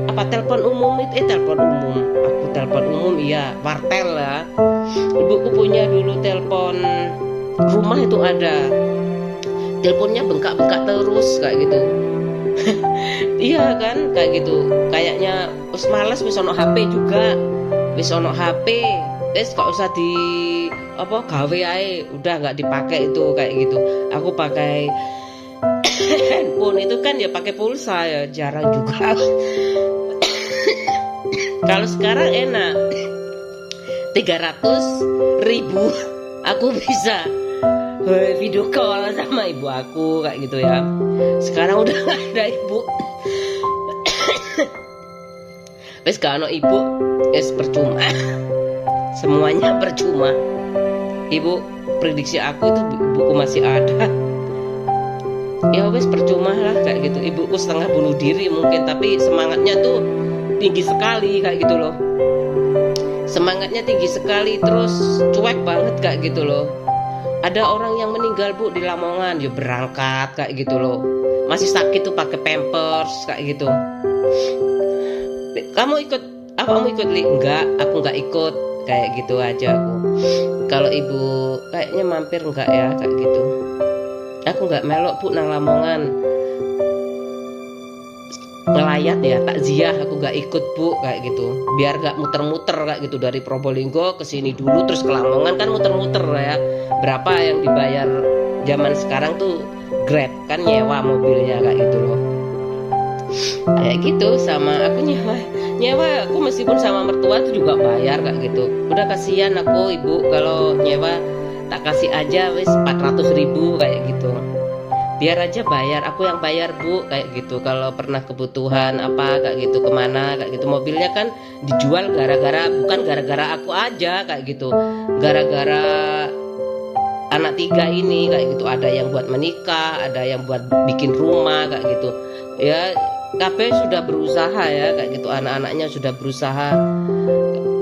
apa, telepon umum itu telepon umum, aku telepon umum iya, wartel ya. Ibuku punya dulu telepon rumah itu ada, teleponnya bengkak-bengkak terus kayak gitu. Iya kan kayak gitu, kayaknya wis males, wis ono HP juga, wis ono HP, wis gak usah di apa gawe ae, udah nggak dipakai itu kayak gitu. Aku pakai handphone itu kan ya pakai pulsa ya, jarang juga. Kalau sekarang enak, 300.000 aku bisa video call sama ibu aku kayak gitu ya. Sekarang udah gak ada ibu. Wes gak ada ibu, wes percuma. Semuanya percuma. Ibu, prediksi aku itu ibuku masih ada. Ya wes percuma lah kayak gitu. Ibuku setengah bunuh diri mungkin, tapi semangatnya tuh tinggi sekali kayak gitu loh. Semangatnya tinggi sekali, terus cuek banget kayak gitu loh. Ada orang yang meninggal bu di Lamongan, ya berangkat kayak gitu loh. Masih sakit tuh pakai pampers kayak gitu. Kamu ikut? Apa kamu ikut? Enggak, aku nggak ikut kayak gitu aja aku. Kalau ibu kayaknya mampir enggak ya kayak gitu. Aku nggak melok bu nang Lamongan. Ngelayat ya, takziah aku nggak ikut bu kayak gitu, biar nggak muter-muter kayak gitu dari Probolinggo ke sini dulu terus ke Lamongan, kan muter-muter ya. Berapa yang dibayar zaman sekarang tuh Grab kan, nyewa mobilnya kayak gitu loh. Kayak gitu sama aku nyewa aku meskipun sama mertua tuh juga bayar kayak gitu. Udah kasihan aku ibu kalau nyewa, tak kasih aja wis 400.000 kayak gitu. Biar aja bayar, aku yang bayar bu kayak gitu. Kalau pernah kebutuhan apa kayak gitu kemana kayak gitu, mobilnya kan dijual bukan gara-gara aku aja kayak gitu, gara-gara anak 3 ini kayak gitu. Ada yang buat menikah, ada yang buat bikin rumah kayak gitu ya. KB sudah berusaha ya kayak gitu, anak-anaknya sudah berusaha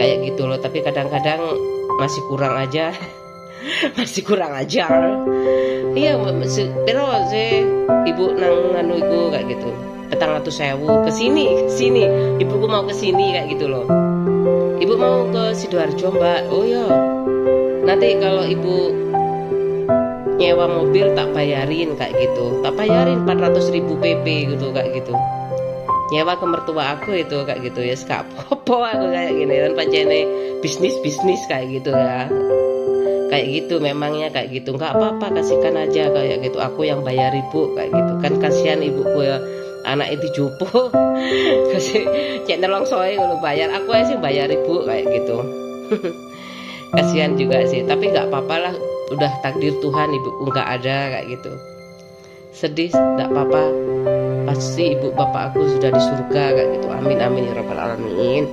kayak gitu loh, tapi kadang-kadang masih kurang aja. Masih kurang ajar. Iya, pero sih ibu nang nganu iku kayak gitu. 400.000 ke sini. Ibuku mau ke sini kayak gitu loh. Ibu mau ke Sidoarjo, Mbak. Oh ya. Nanti kalau ibu nyewa mobil tak bayarin kayak gitu. Tak bayarin 400.000 PP gitu kayak gitu. Nyewa ke mertua aku itu kayak gitu ya. Gak apa-apa aku kayak gini kan, pancene bisnis kayak gitu ya. Kayak gitu memangnya kayak gitu, nggak apa-apa, kasihkan aja kayak gitu, aku yang bayar ibu kayak gitu kan. Kasihan ibuku ya, anak itu jupo. Kasih cek nelong soe kalau bayar, aku aja sih bayar ibu kayak gitu. Kasihan juga sih, tapi nggak apa-apa lah, udah takdir Tuhan ibuku nggak ada kayak gitu. Sedih nggak apa-apa, pasti ibu bapak aku sudah di surga kayak gitu. Amin amin ya rabbal alamin.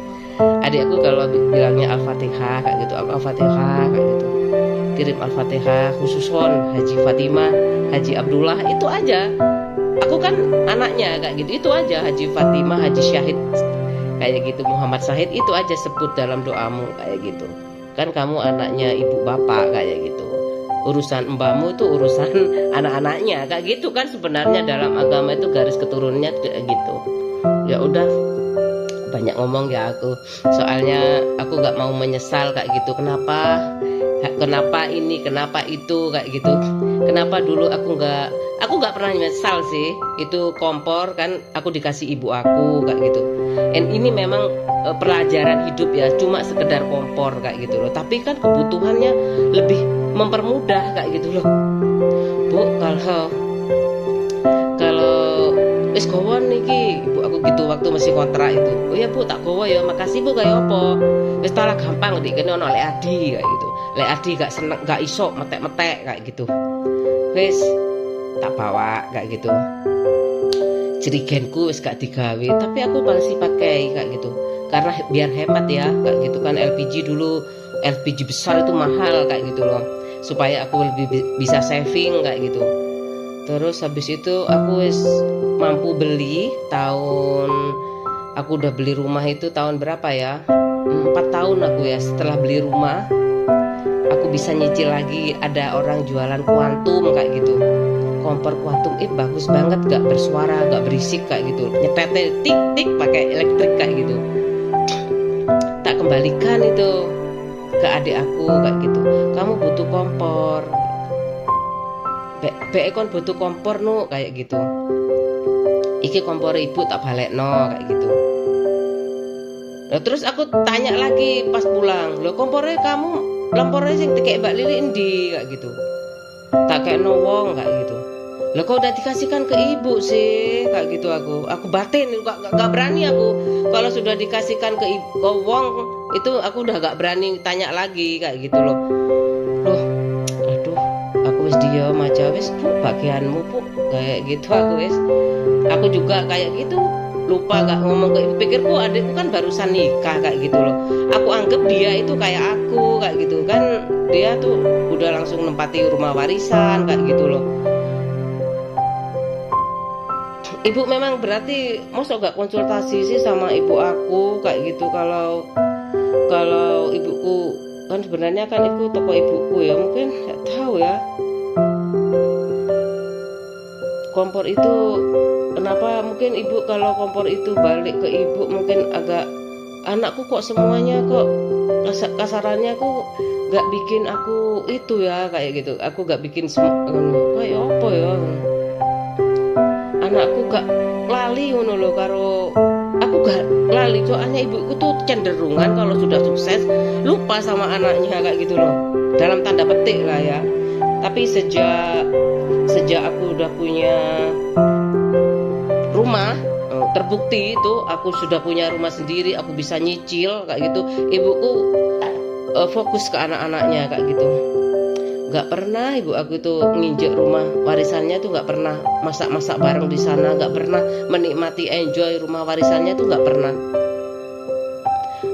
Adikku kalau bilangnya Al-Fatihah kayak gitu, Al-Fatihah kayak gitu, kirim Al-Fatihah khususon Haji Fatimah, Haji Abdullah, itu aja. Aku kan anaknya kayak gitu, itu aja. Haji Fatimah, Haji Syahid kayak gitu, Muhammad Syahid, itu aja sebut dalam doamu kayak gitu. Kan kamu anaknya ibu bapak kayak gitu. Urusan mbahmu itu urusan anak-anaknya kayak gitu kan. Sebenarnya dalam agama itu garis keturunannya kayak gitu. Ya udah, banyak ngomong ya aku, soalnya aku nggak mau menyesal kayak gitu. Kenapa ini, kenapa itu kayak gitu. Kenapa dulu aku nggak pernah menyesal sih. Itu kompor kan aku dikasih ibu aku kayak gitu. Dan ini memang pelajaran hidup ya, cuma sekedar kompor kayak gitu loh. Tapi kan kebutuhannya lebih mempermudah kayak gitu loh. Bu, kalau wis gowon niki ibu aku gitu waktu masih kontrak itu. Oh ya bu, tak gowo ya, makasih bu, kayak apa wis talah gampang dik kene ono lek adi kayak gitu. Lek adi gak seneng, gak iso metek-metek kayak gitu, wis tak bawa kayak gitu. Jerigenku wis gak digawe, tapi aku masih pakai kayak gitu karena biar hemat ya kayak gitu kan. LPG dulu LPG besar itu mahal kayak gitu loh, supaya aku lebih bisa saving kayak gitu. Terus habis itu aku wis mampu beli tahun, aku udah beli rumah itu tahun berapa ya, 4 tahun aku ya setelah beli rumah, aku bisa nyicil lagi. Ada orang jualan kuantum kayak gitu, kompor kuantum, bagus banget, gak bersuara, gak berisik kayak gitu, nyetetnya tik tik pakai elektrik kayak gitu. Tak kembalikan itu ke adik aku kayak gitu, kamu butuh kompor, kon butuh kompor nu kayak gitu, iki kompor ibu tak balekno kayak gitu. Nah, terus aku tanya lagi pas pulang, lo kompornya kamu lampornya sing kayak Mbak Lili endi kayak gitu, tak kayak wong kayak gitu. Lo kok udah dikasihkan ke ibu sih kayak gitu. Aku batin, gak berani aku kalau sudah dikasihkan ke ibu ke wong itu, aku udah gak berani tanya lagi kayak gitu loh. Loh, aduh, aku wis diam aja wis, Bu, bagianmu Bu kayak gitu. Aku juga kayak gitu, lupa gak ngomong ke ibu. Pikirku adikku kan barusan nikah kayak gitu loh, aku anggap dia itu kayak aku kayak gitu kan, dia tuh udah langsung nempati rumah warisan kayak gitu loh. Ibu memang berarti masa gak konsultasi sih sama ibu aku kayak gitu. Kalau ibuku kan sebenarnya kan itu toko ibuku ya, mungkin gak tahu ya kompor itu kenapa. Mungkin ibu kalau kompor itu balik ke ibu mungkin agak, anakku kok semuanya kok kasarannya aku gak bikin aku itu ya kayak gitu. Aku gak bikin kayak apa ya, anakku gak lali ngono lho karo aku, gak lali. Soalnya ibuku tuh cenderungan kalau sudah sukses lupa sama anaknya kayak gitu loh, dalam tanda petik lah ya. Tapi sejak aku udah punya rumah, terbukti itu aku sudah punya rumah sendiri, aku bisa nyicil kayak gitu, ibuku fokus ke anak-anaknya kayak gitu. Gak pernah ibu aku tuh nginjek rumah warisannya tuh, gak pernah masak-masak bareng di sana, gak pernah menikmati enjoy rumah warisannya tuh, gak pernah.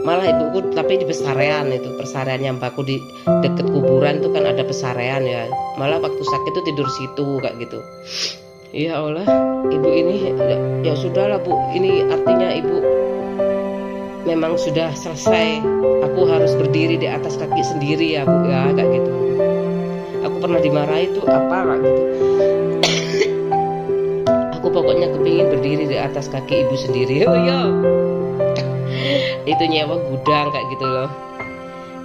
Malah ibuku tapi di pesarean itu, pesarean yang aku di deket kuburan tuh kan ada pesarean ya, malah waktu sakit tuh tidur situ kayak gitu. Ya Allah, ibu ini ya sudahlah Bu, ini artinya ibu memang sudah selesai. Aku harus berdiri di atas kaki sendiri ya Bu ya kayak gitu. Aku pernah dimarahi tuh apa kayak gitu. Aku pokoknya kepingin berdiri di atas kaki ibu sendiri. Oh ya, itu nyewa gudang kayak gitu loh,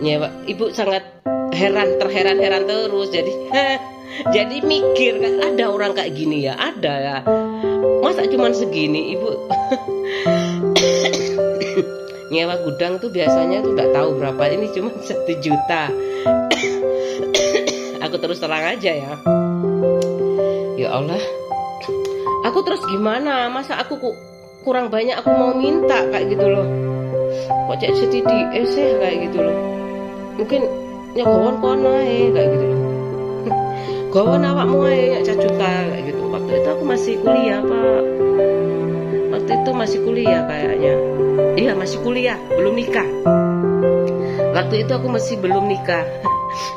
nyewa. Ibu sangat terheran terus. Jadi mikir kan, ada orang kayak gini ya, ada ya, masa cuman segini ibu. Nyewa gudang tuh biasanya tuh gak tahu berapa, ini cuma 1 juta. Aku terus terang aja ya. Ya Allah, aku terus gimana, masa aku kurang banyak aku mau minta kayak gitu loh, kok cek setidik sih kayak gitu loh. Mungkin nyogowon kono ae kayak gitu loh. Gawon awakmu ae ya cacuta kayak gitu. Waktu itu aku masih kuliah Pak. Waktu itu masih kuliah kayaknya. Iya masih kuliah, belum nikah. Waktu itu aku masih belum nikah.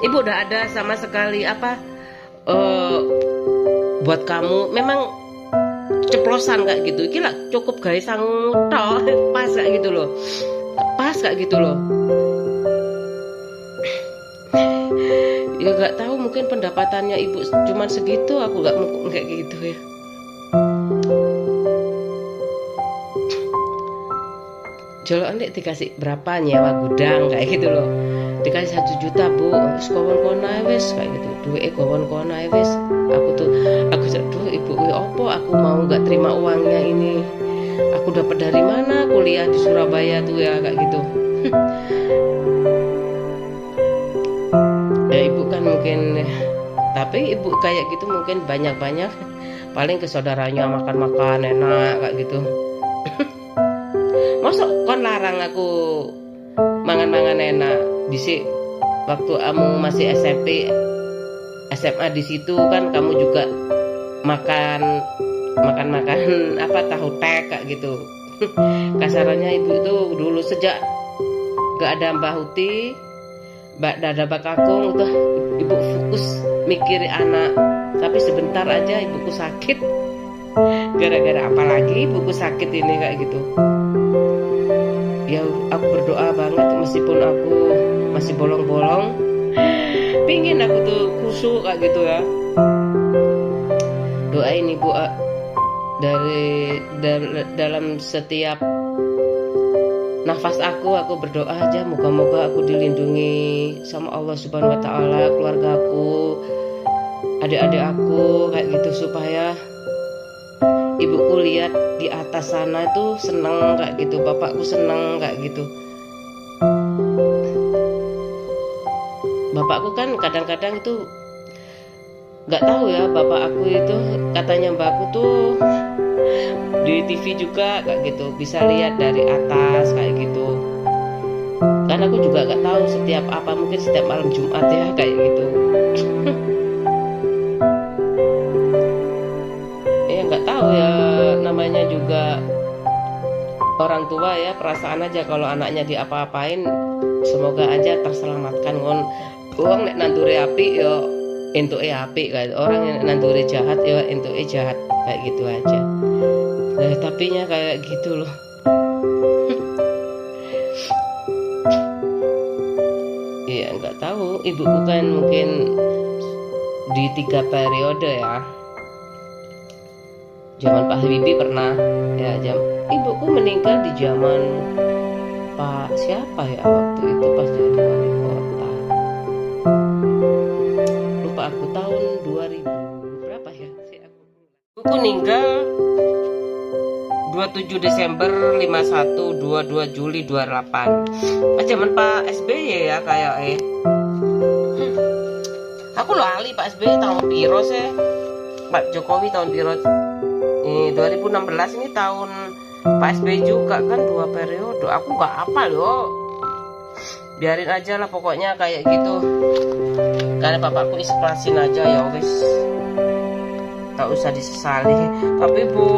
Ibu udah ada sama sekali apa buat kamu, memang ceplosan kayak gitu. Iki lah cukup gawe sangu tok, pas kayak gitu loh. Pas kayak gitu loh. Ya gak tahu, mungkin pendapatannya ibu cuman segitu, aku gak kayak gitu ya. Jolok nek dikasih berapa nyewa gudang kayak gitu loh, dikasih 1 juta Bu, wis kowon-kowon ae wis kayak gitu, duweke kowon-kowon ae wis. Aku aduh ibu opo aku mau gak terima uangnya ini, aku dapat dari mana, kuliah di Surabaya tuh ya kayak gitu. Ya ibu kan mungkin, tapi ibu kayak gitu mungkin banyak-banyak paling ke saudaranya makan-makan enak kayak gitu. Masa kon larang aku mangan-mangan enak dhisik waktu kamu masih SMP SMA di situ kan, kamu juga makan apa tahu tek kayak gitu. Kasarannya ibu itu dulu sejak gak ada Mbah Huti, Mbak Dada Pak Kakung tuh, ibu fokus mikirin anak, tapi sebentar aja ibuku sakit. Gara-gara apa lagi ibuku sakit ini kayak gitu. Ya aku berdoa banget meskipun aku masih bolong-bolong, pingin aku tuh kusuk kayak gitu ya. Doain ibu dalam setiap nafas aku berdoa aja, moga-moga aku dilindungi sama Allah Subhanahu wa taala, keluarga aku, adik-adik aku kayak gitu, supaya ibuku lihat di atas sana itu seneng kayak gitu, bapakku seneng kayak gitu. Bapakku kan kadang-kadang itu nggak tahu ya, bapak aku itu katanya mbakku tuh di TV juga kayak gitu, bisa lihat dari atas kayak gitu. Kan aku juga nggak tahu setiap apa, mungkin setiap malam Jumat ya kayak gitu. Ya nggak tahu ya, namanya juga orang tua ya, perasaan aja kalau anaknya diapa-apain, semoga aja terselamatkan. Uang nek nandure api yo entuke api, kayak orang yang nandure jahat yo entuke jahat, kayak gitu aja. Nah, tapi nya kayak gitu loh. Iya nggak tahu, ibuku kan mungkin di 3 periode ya. Zaman Pak Habibie pernah ya, ibuku meninggal di zaman Pak siapa ya waktu itu pas jadi wali kota. Lupa aku tahun 2000 berapa ya? Ibuku meninggal 27 Desember 51, 22 Juli 28. Pas zaman Pak SBY ya kayak Aku lali Pak SBY tahun piro sih? Pak Jokowi tahun piro? 2016 ini tahun Pak SBY juga kan 2 periode. Aku nggak hafal yo. Biarin aja lah pokoknya kayak gitu. Karena bapakku ikhlasin aja ya wis. Tak usah disesali. Tapi Bu,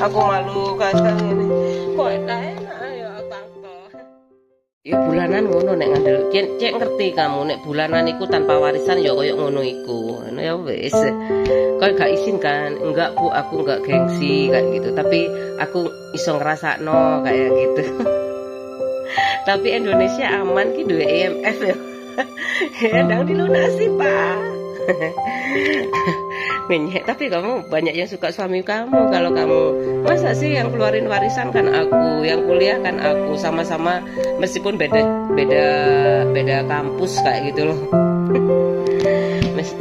aku malu kadang ini. Kok enak ya tante. Ya bulanan ngono nek ngandel. Cek ngerti kamu nek bulanan iku tanpa warisan ya koyo ngono iku. Ya wis. Kau gak izin kan? Enggak Bu, aku enggak gengsi kayak gitu. Tapi aku iso ngerasakno kayak gitu. Tapi Indonesia aman ki duwe IMF ya. Ndang dilunasi, Pak. Menyek, tapi kamu banyak yang suka suami kamu. Kalau kamu, masa sih yang keluarin warisan kan aku, yang kuliah kan aku, sama-sama meskipun beda kampus kayak gitu loh.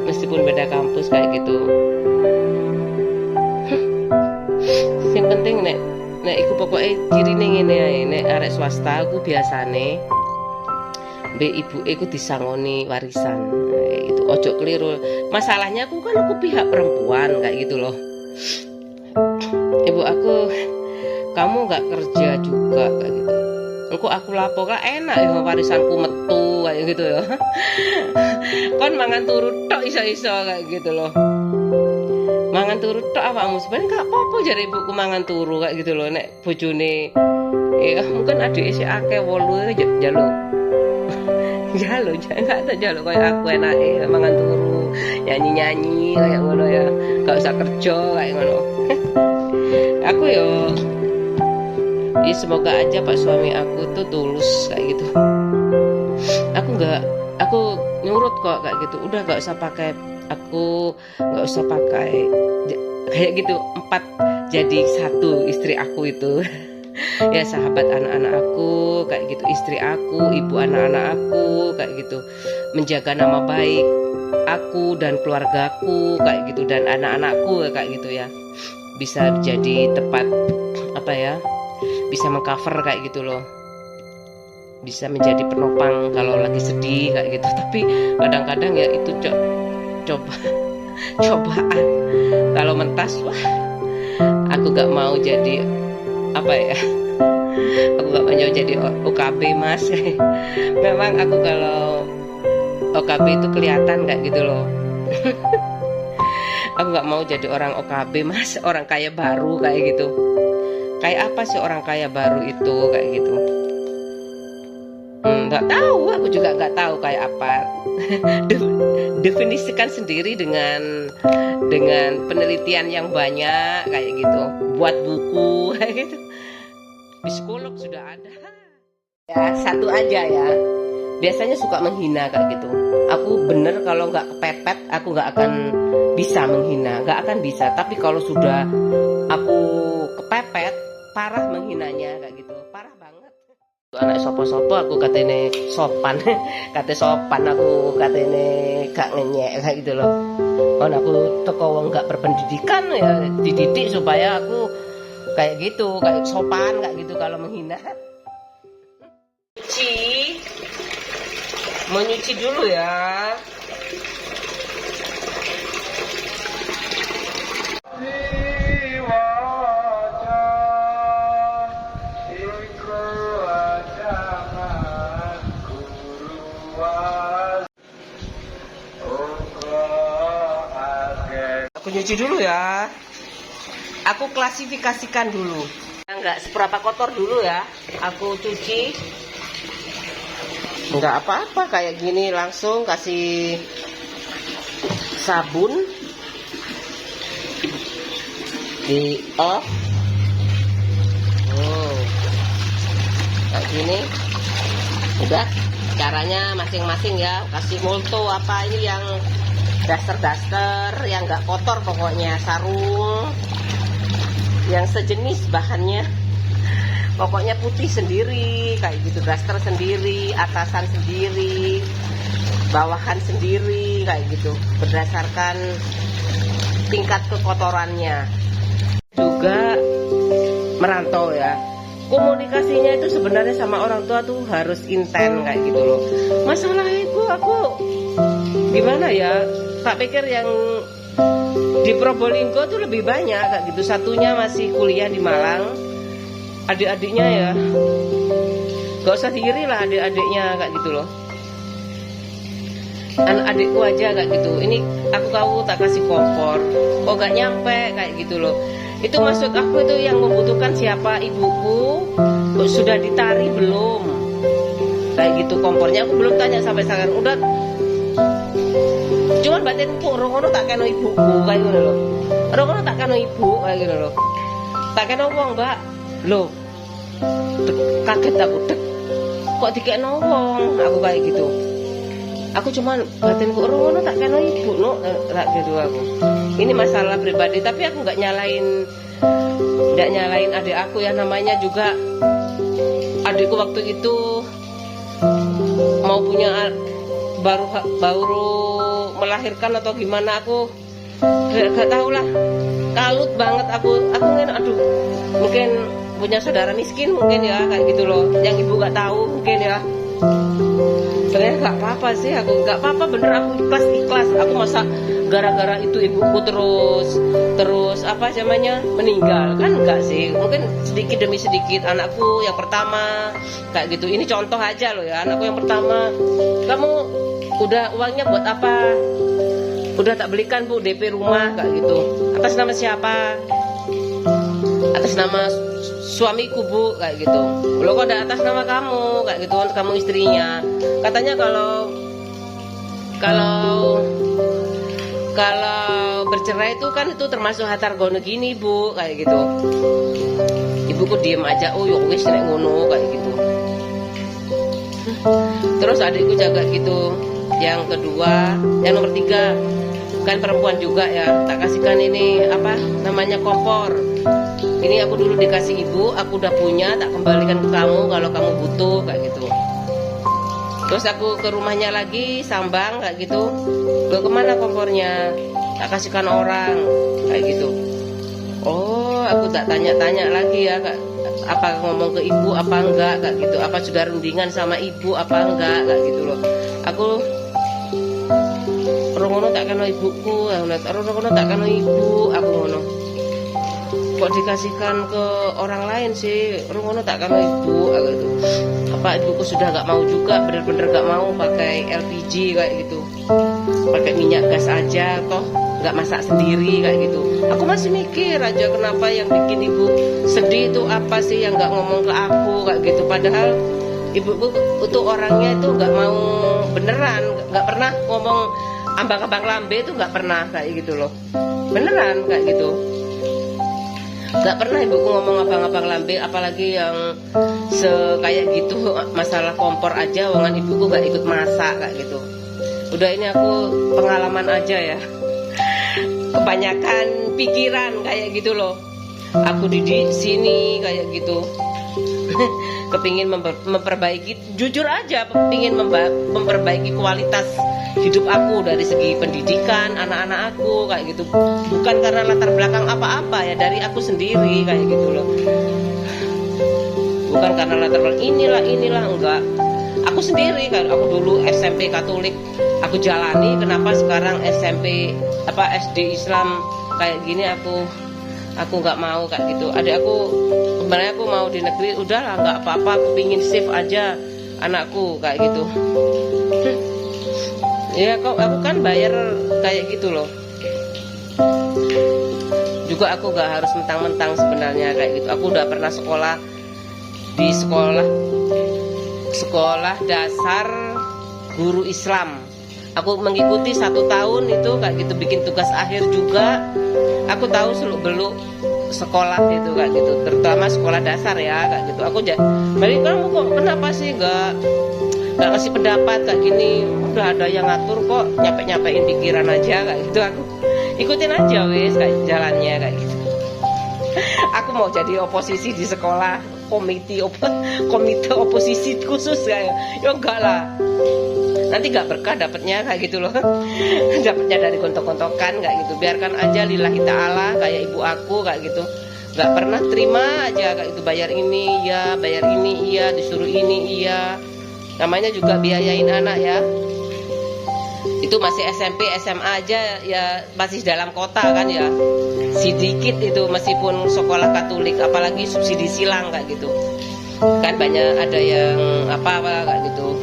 Meskipun beda kampus kayak gitu. Yang penting nek iku pokoknya cirine ngene ae, nek arek swasta aku biasane mbek ibuke iku disangoni warisan. Itu ojo keliru. Masalahnya aku kan aku pihak perempuan kayak gitu loh. Ibu aku, kamu nggak kerja juga kayak gitu. Engko aku lapor lah enak ya warisanku metu kayak gitu ya. Kon mangan turu tok iso-iso kayak gitu loh. Mangan turu tok awakmu sebenarnya gak apa-apa jare ibuku mangan turu kayak gitu loh. Nek bojone ya mungkin adike sik akeh 8 jaluk. Jaluk gak tak jaluk kayak aku enake mangan turu, nyanyi-nyanyi kayak ngono ya. Gak usah kerja kayak ngono. Aku yo ya semoga aja Pak suami aku tuh tulus kayak gitu. Aku nurut kok kayak gitu. Udah gak usah pakai, aku gak usah pakai kayak gitu 4 jadi 1 istri aku itu. Ya sahabat anak-anak aku kayak gitu, istri aku, ibu anak-anak aku kayak gitu, menjaga nama baik aku dan keluargaku kayak gitu, dan anak-anakku kayak gitu ya, bisa jadi tempat apa ya, bisa mengcover kayak gitu loh, bisa menjadi penopang kalau lagi sedih kayak gitu. Tapi kadang-kadang ya itu cobaan kalau mentas, wah aku gak mau jadi apa ya, aku gak mau jadi OKB mas. Memang aku kalau OKB itu kelihatan kayak gitu loh. Aku gak mau jadi orang OKB mas, orang kaya baru kayak gitu. Kayak apa sih orang kaya baru itu kayak gitu? Gak tahu, aku aku juga nggak tahu kayak apa. Definisikan sendiri dengan penelitian yang banyak kayak gitu, buat buku kayak gitu. Psikolog sudah ada. Ya satu aja ya, biasanya suka menghina kayak gitu. Aku bener kalau nggak kepepet aku nggak akan bisa menghina, nggak akan bisa. Tapi kalau sudah aku kepepet, parah menghinanya kayak gitu, parah banget. Anak sopo-sopo aku katene sopan, kate sopan aku katene gak ngenyek kayak gitu loh. Kon aku teko wong gak berpendidikan ya dididik supaya aku kayak gitu, kayak sopan kayak gitu kalau menghina. Cuci, mau nyuci dulu ya. Aku nyuci dulu ya. Aku klasifikasikan dulu. Enggak seberapa kotor dulu ya. Aku cuci. Enggak apa-apa kayak gini langsung kasih sabun di off. Kayak gini. Udah. Caranya masing-masing ya. Kasih molto apa ini yang daster-daster yang nggak kotor, pokoknya sarung yang sejenis bahannya, pokoknya putih sendiri kayak gitu, daster sendiri, atasan sendiri, bawahan sendiri kayak gitu, berdasarkan tingkat kekotorannya. Juga merantau ya, komunikasinya itu sebenarnya sama orang tua tuh harus intens kayak gitu loh. Masalah itu aku gimana ya, tak pikir yang di Probolinggo tuh lebih banyak kayak gitu. Satunya masih kuliah di Malang, adik-adiknya ya gak usah diiri lah, adik-adiknya kayak gitu loh. Anak adikku aja kayak gitu, ini aku tak kasih kompor kok gak nyampe kayak gitu loh. Itu maksud aku itu yang membutuhkan siapa, ibuku sudah ditari belum kayak gitu kompornya. Aku belum tanya sampai sekarang, udah cuman batinku orang-orang tak kena ibuku kayak gitu loh. Orang-orang tak kena ibu kayak gitu loh. Tak kena wong mbak loh, kaget aku, kok dikena wong aku kayak gitu. Aku cuman batinku orang-orang tak kena ibu no kayak gitu aku. Ini masalah pribadi, tapi aku nggak nyalain adik aku ya, namanya juga adikku waktu itu mau punya baru melahirkan atau gimana, aku gak tahu lah, kalut banget aku aduh, mungkin punya saudara miskin mungkin ya kayak gitu loh, yang ibu gak tahu mungkin ya. Sebenarnya gak apa-apa sih, aku gak apa-apa bener, aku ikhlas. Aku masa gara-gara itu ibuku terus apa namanya meninggal, kan enggak sih, mungkin sedikit demi sedikit. Anakku yang pertama kayak gitu, ini contoh aja loh ya, anakku yang pertama, kamu udah uangnya buat apa? Udah tak belikan bu DP rumah kayak gitu. Atas nama siapa? Atas nama suamiku bu kayak gitu. Lo kok ada atas nama kamu kayak gitu, kamu istrinya. Katanya kalau bercerai itu kan itu termasuk harta gini bu kayak gitu. Ibuku diem aja, oh yuk wis nek ngono kayak gitu. Terus adikku jaga gitu. Yang kedua, yang nomor 3 kan perempuan juga ya, tak kasihkan ini apa namanya kompor. Ini aku dulu dikasih ibu, aku udah punya, tak kembalikan ke kamu kalau kamu butuh kayak gitu. Terus aku ke rumahnya lagi sambang kayak gitu, lo kemana kompornya? Tak kasihkan orang kayak gitu. Oh, aku tak tanya-tanya lagi ya kak, apa ngomong ke ibu apa enggak kayak gitu, apa sudah rundingan sama ibu apa enggak kayak gitu loh. Aku ngono tak kena ibuku, ngono tak kena ibu, aku ngono. Kok dikasihkan ke orang lain sih, ngono tak kena ibu, aku gitu. Apa ibuku sudah gak mau juga, bener-bener gak mau pakai LPG kayak gitu, pakai minyak gas aja, toh gak masak sendiri kayak gitu. Aku masih mikir aja kenapa yang bikin ibu sedih itu apa sih, yang gak ngomong ke aku kayak gitu. Padahal ibuku itu orangnya itu nggak mau beneran, nggak pernah ngomong ambang-ambang lambe itu nggak pernah kayak gitu loh, beneran kayak gitu. Nggak pernah ibuku ngomong abang-abang lambe, apalagi yang kayak gitu masalah kompor aja, wangan ibuku nggak ikut masak kayak gitu. Udah ini aku pengalaman aja ya, kebanyakan pikiran kayak gitu loh. Aku di sini kayak gitu, kepingin memperbaiki, jujur aja, kepingin memperbaiki kualitas hidup aku dari segi pendidikan anak-anak aku kayak gitu, bukan karena latar belakang apa-apa ya, dari aku sendiri kayak gitu loh, bukan karena latar belakang inilah enggak, aku sendiri kan. Aku dulu SMP Katolik aku jalani, kenapa sekarang SMP SD Islam kayak gini aku nggak mau kayak gitu. Adik aku sebenarnya aku mau di negeri, udahlah nggak apa-apa, aku pingin save aja anakku kayak gitu. Ya aku kan bayar kayak gitu loh. Juga aku nggak harus mentang-mentang sebenarnya kayak gitu. Aku udah pernah sekolah di sekolah dasar guru Islam. Aku mengikuti 1 tahun itu kayak gitu, bikin tugas akhir juga. Aku tahu seluk-beluk sekolah itu kayak gitu, terutama sekolah dasar ya kayak gitu. Aku mereka kamu kok kenapa sih nggak kasih pendapat kayak gini, udah ada yang ngatur kok, nyampein pikiran aja kayak gitu. Aku ikutin aja wes kayak jalannya kayak gitu. Aku mau jadi oposisi di sekolah, komite oposisi khusus kayak, ya enggak lah, nanti gak berkah dapatnya kayak gitu loh. Dapatnya dari gontok-gontokan kayak gitu. Biarkan aja lillahi ta'ala, kayak ibu aku kayak gitu, gak pernah terima aja kayak gitu, bayar ini iya, bayar ini iya, disuruh ini iya. Namanya juga biayain anak ya. Itu masih SMP SMA aja ya, masih dalam kota kan ya, sedikit itu meskipun sekolah Katolik, apalagi subsidi silang kayak gitu kan, banyak ada yang apa kayak gitu.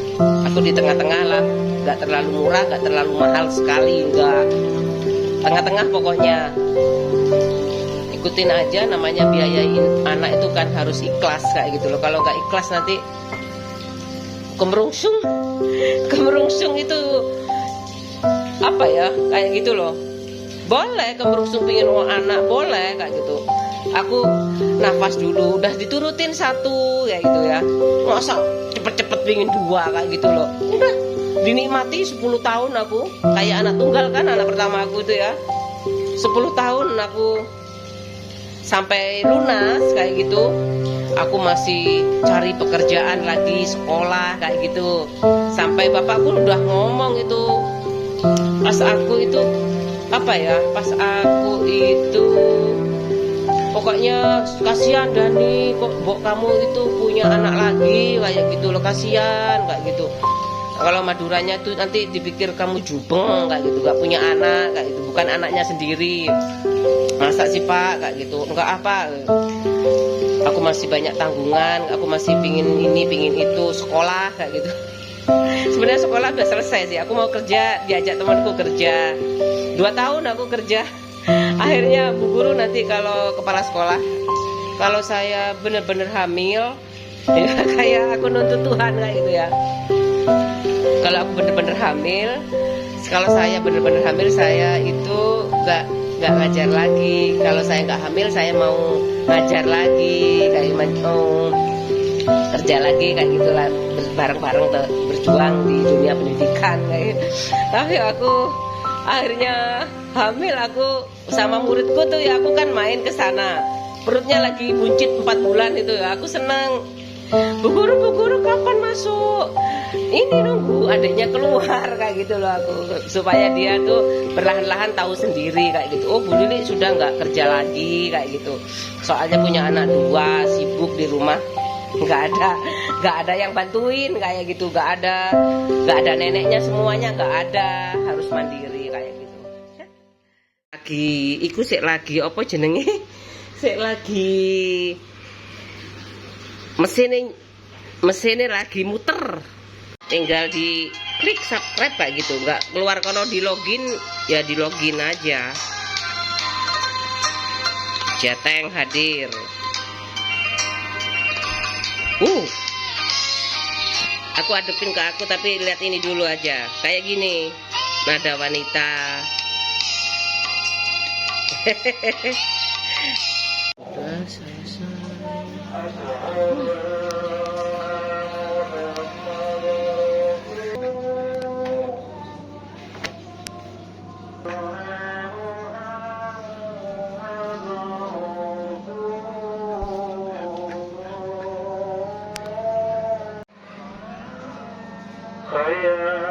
Aku di tengah-tengah lah, nggak terlalu murah, nggak terlalu mahal sekali, nggak, tengah-tengah pokoknya. Ikutin aja, namanya biayain anak itu kan harus ikhlas kayak gitu loh. Kalau nggak ikhlas nanti kemerungsung itu apa ya kayak gitu loh. Boleh kemerungsung pingin anak, boleh kayak gitu. Aku nafas dulu, udah diturutin 1 kayak gitu ya, masa cepet-cepet pingin 2 kayak gitu loh. Udah dinikmati 10 tahun aku kayak anak tunggal kan, anak pertama aku itu ya, 10 tahun aku sampai lunas kayak gitu. Aku masih cari pekerjaan lagi, sekolah kayak gitu, sampai bapakku udah ngomong itu pas aku itu apa ya, pas aku itu pokoknya kasihan Dani, kok Mbok kamu itu punya anak lagi kayak gitu loh, kasihan kayak gitu. Kalau Maduranya tuh nanti dipikir kamu jubeng kayak gitu, gak punya anak kayak gitu, bukan anaknya sendiri. Masa sih Pak kayak gitu, enggak apa, aku masih banyak tanggungan, aku masih pingin ini pingin itu, sekolah kayak gitu. Sebenarnya sekolah udah selesai sih, aku mau kerja, diajak temanku kerja 2 tahun aku kerja. Akhirnya Bu Guru nanti kalau kepala sekolah, kalau saya bener-bener hamil ya, kayak aku nuntut Tuhan kayak gitu ya. Kalau aku bener-bener hamil, kalau saya bener-bener hamil, saya itu nggak ngajar lagi. Kalau saya nggak hamil, saya mau ngajar lagi, kayak mau kerja lagi kayak gitulah, bareng-bareng berjuang di dunia pendidikan kayak. Tapi aku akhirnya hamil, aku sama muridku tuh ya, aku kan main ke sana, perutnya lagi buncit 4 bulan itu ya, aku senang. Bu guru kapan masuk? Ini nunggu adiknya keluar kayak gitu loh aku, supaya dia tuh perlahan-lahan tahu sendiri kayak gitu. Oh Bu Lili sudah nggak kerja lagi kayak gitu, soalnya punya anak 2, sibuk di rumah, nggak ada yang bantuin kayak gitu, nggak ada neneknya, semuanya nggak ada, harus mandiri kayak gitu. Ikut sik lagi apa jenenge, sik lagi mesinnya lagi muter, tinggal di klik subscribe kayak gitu, nggak keluar. Kalau di login ya di login aja. Jateng hadir. Aku adepin ke aku, tapi lihat ini dulu aja. Kayak gini. Nada wanita. Udah selesai. Saya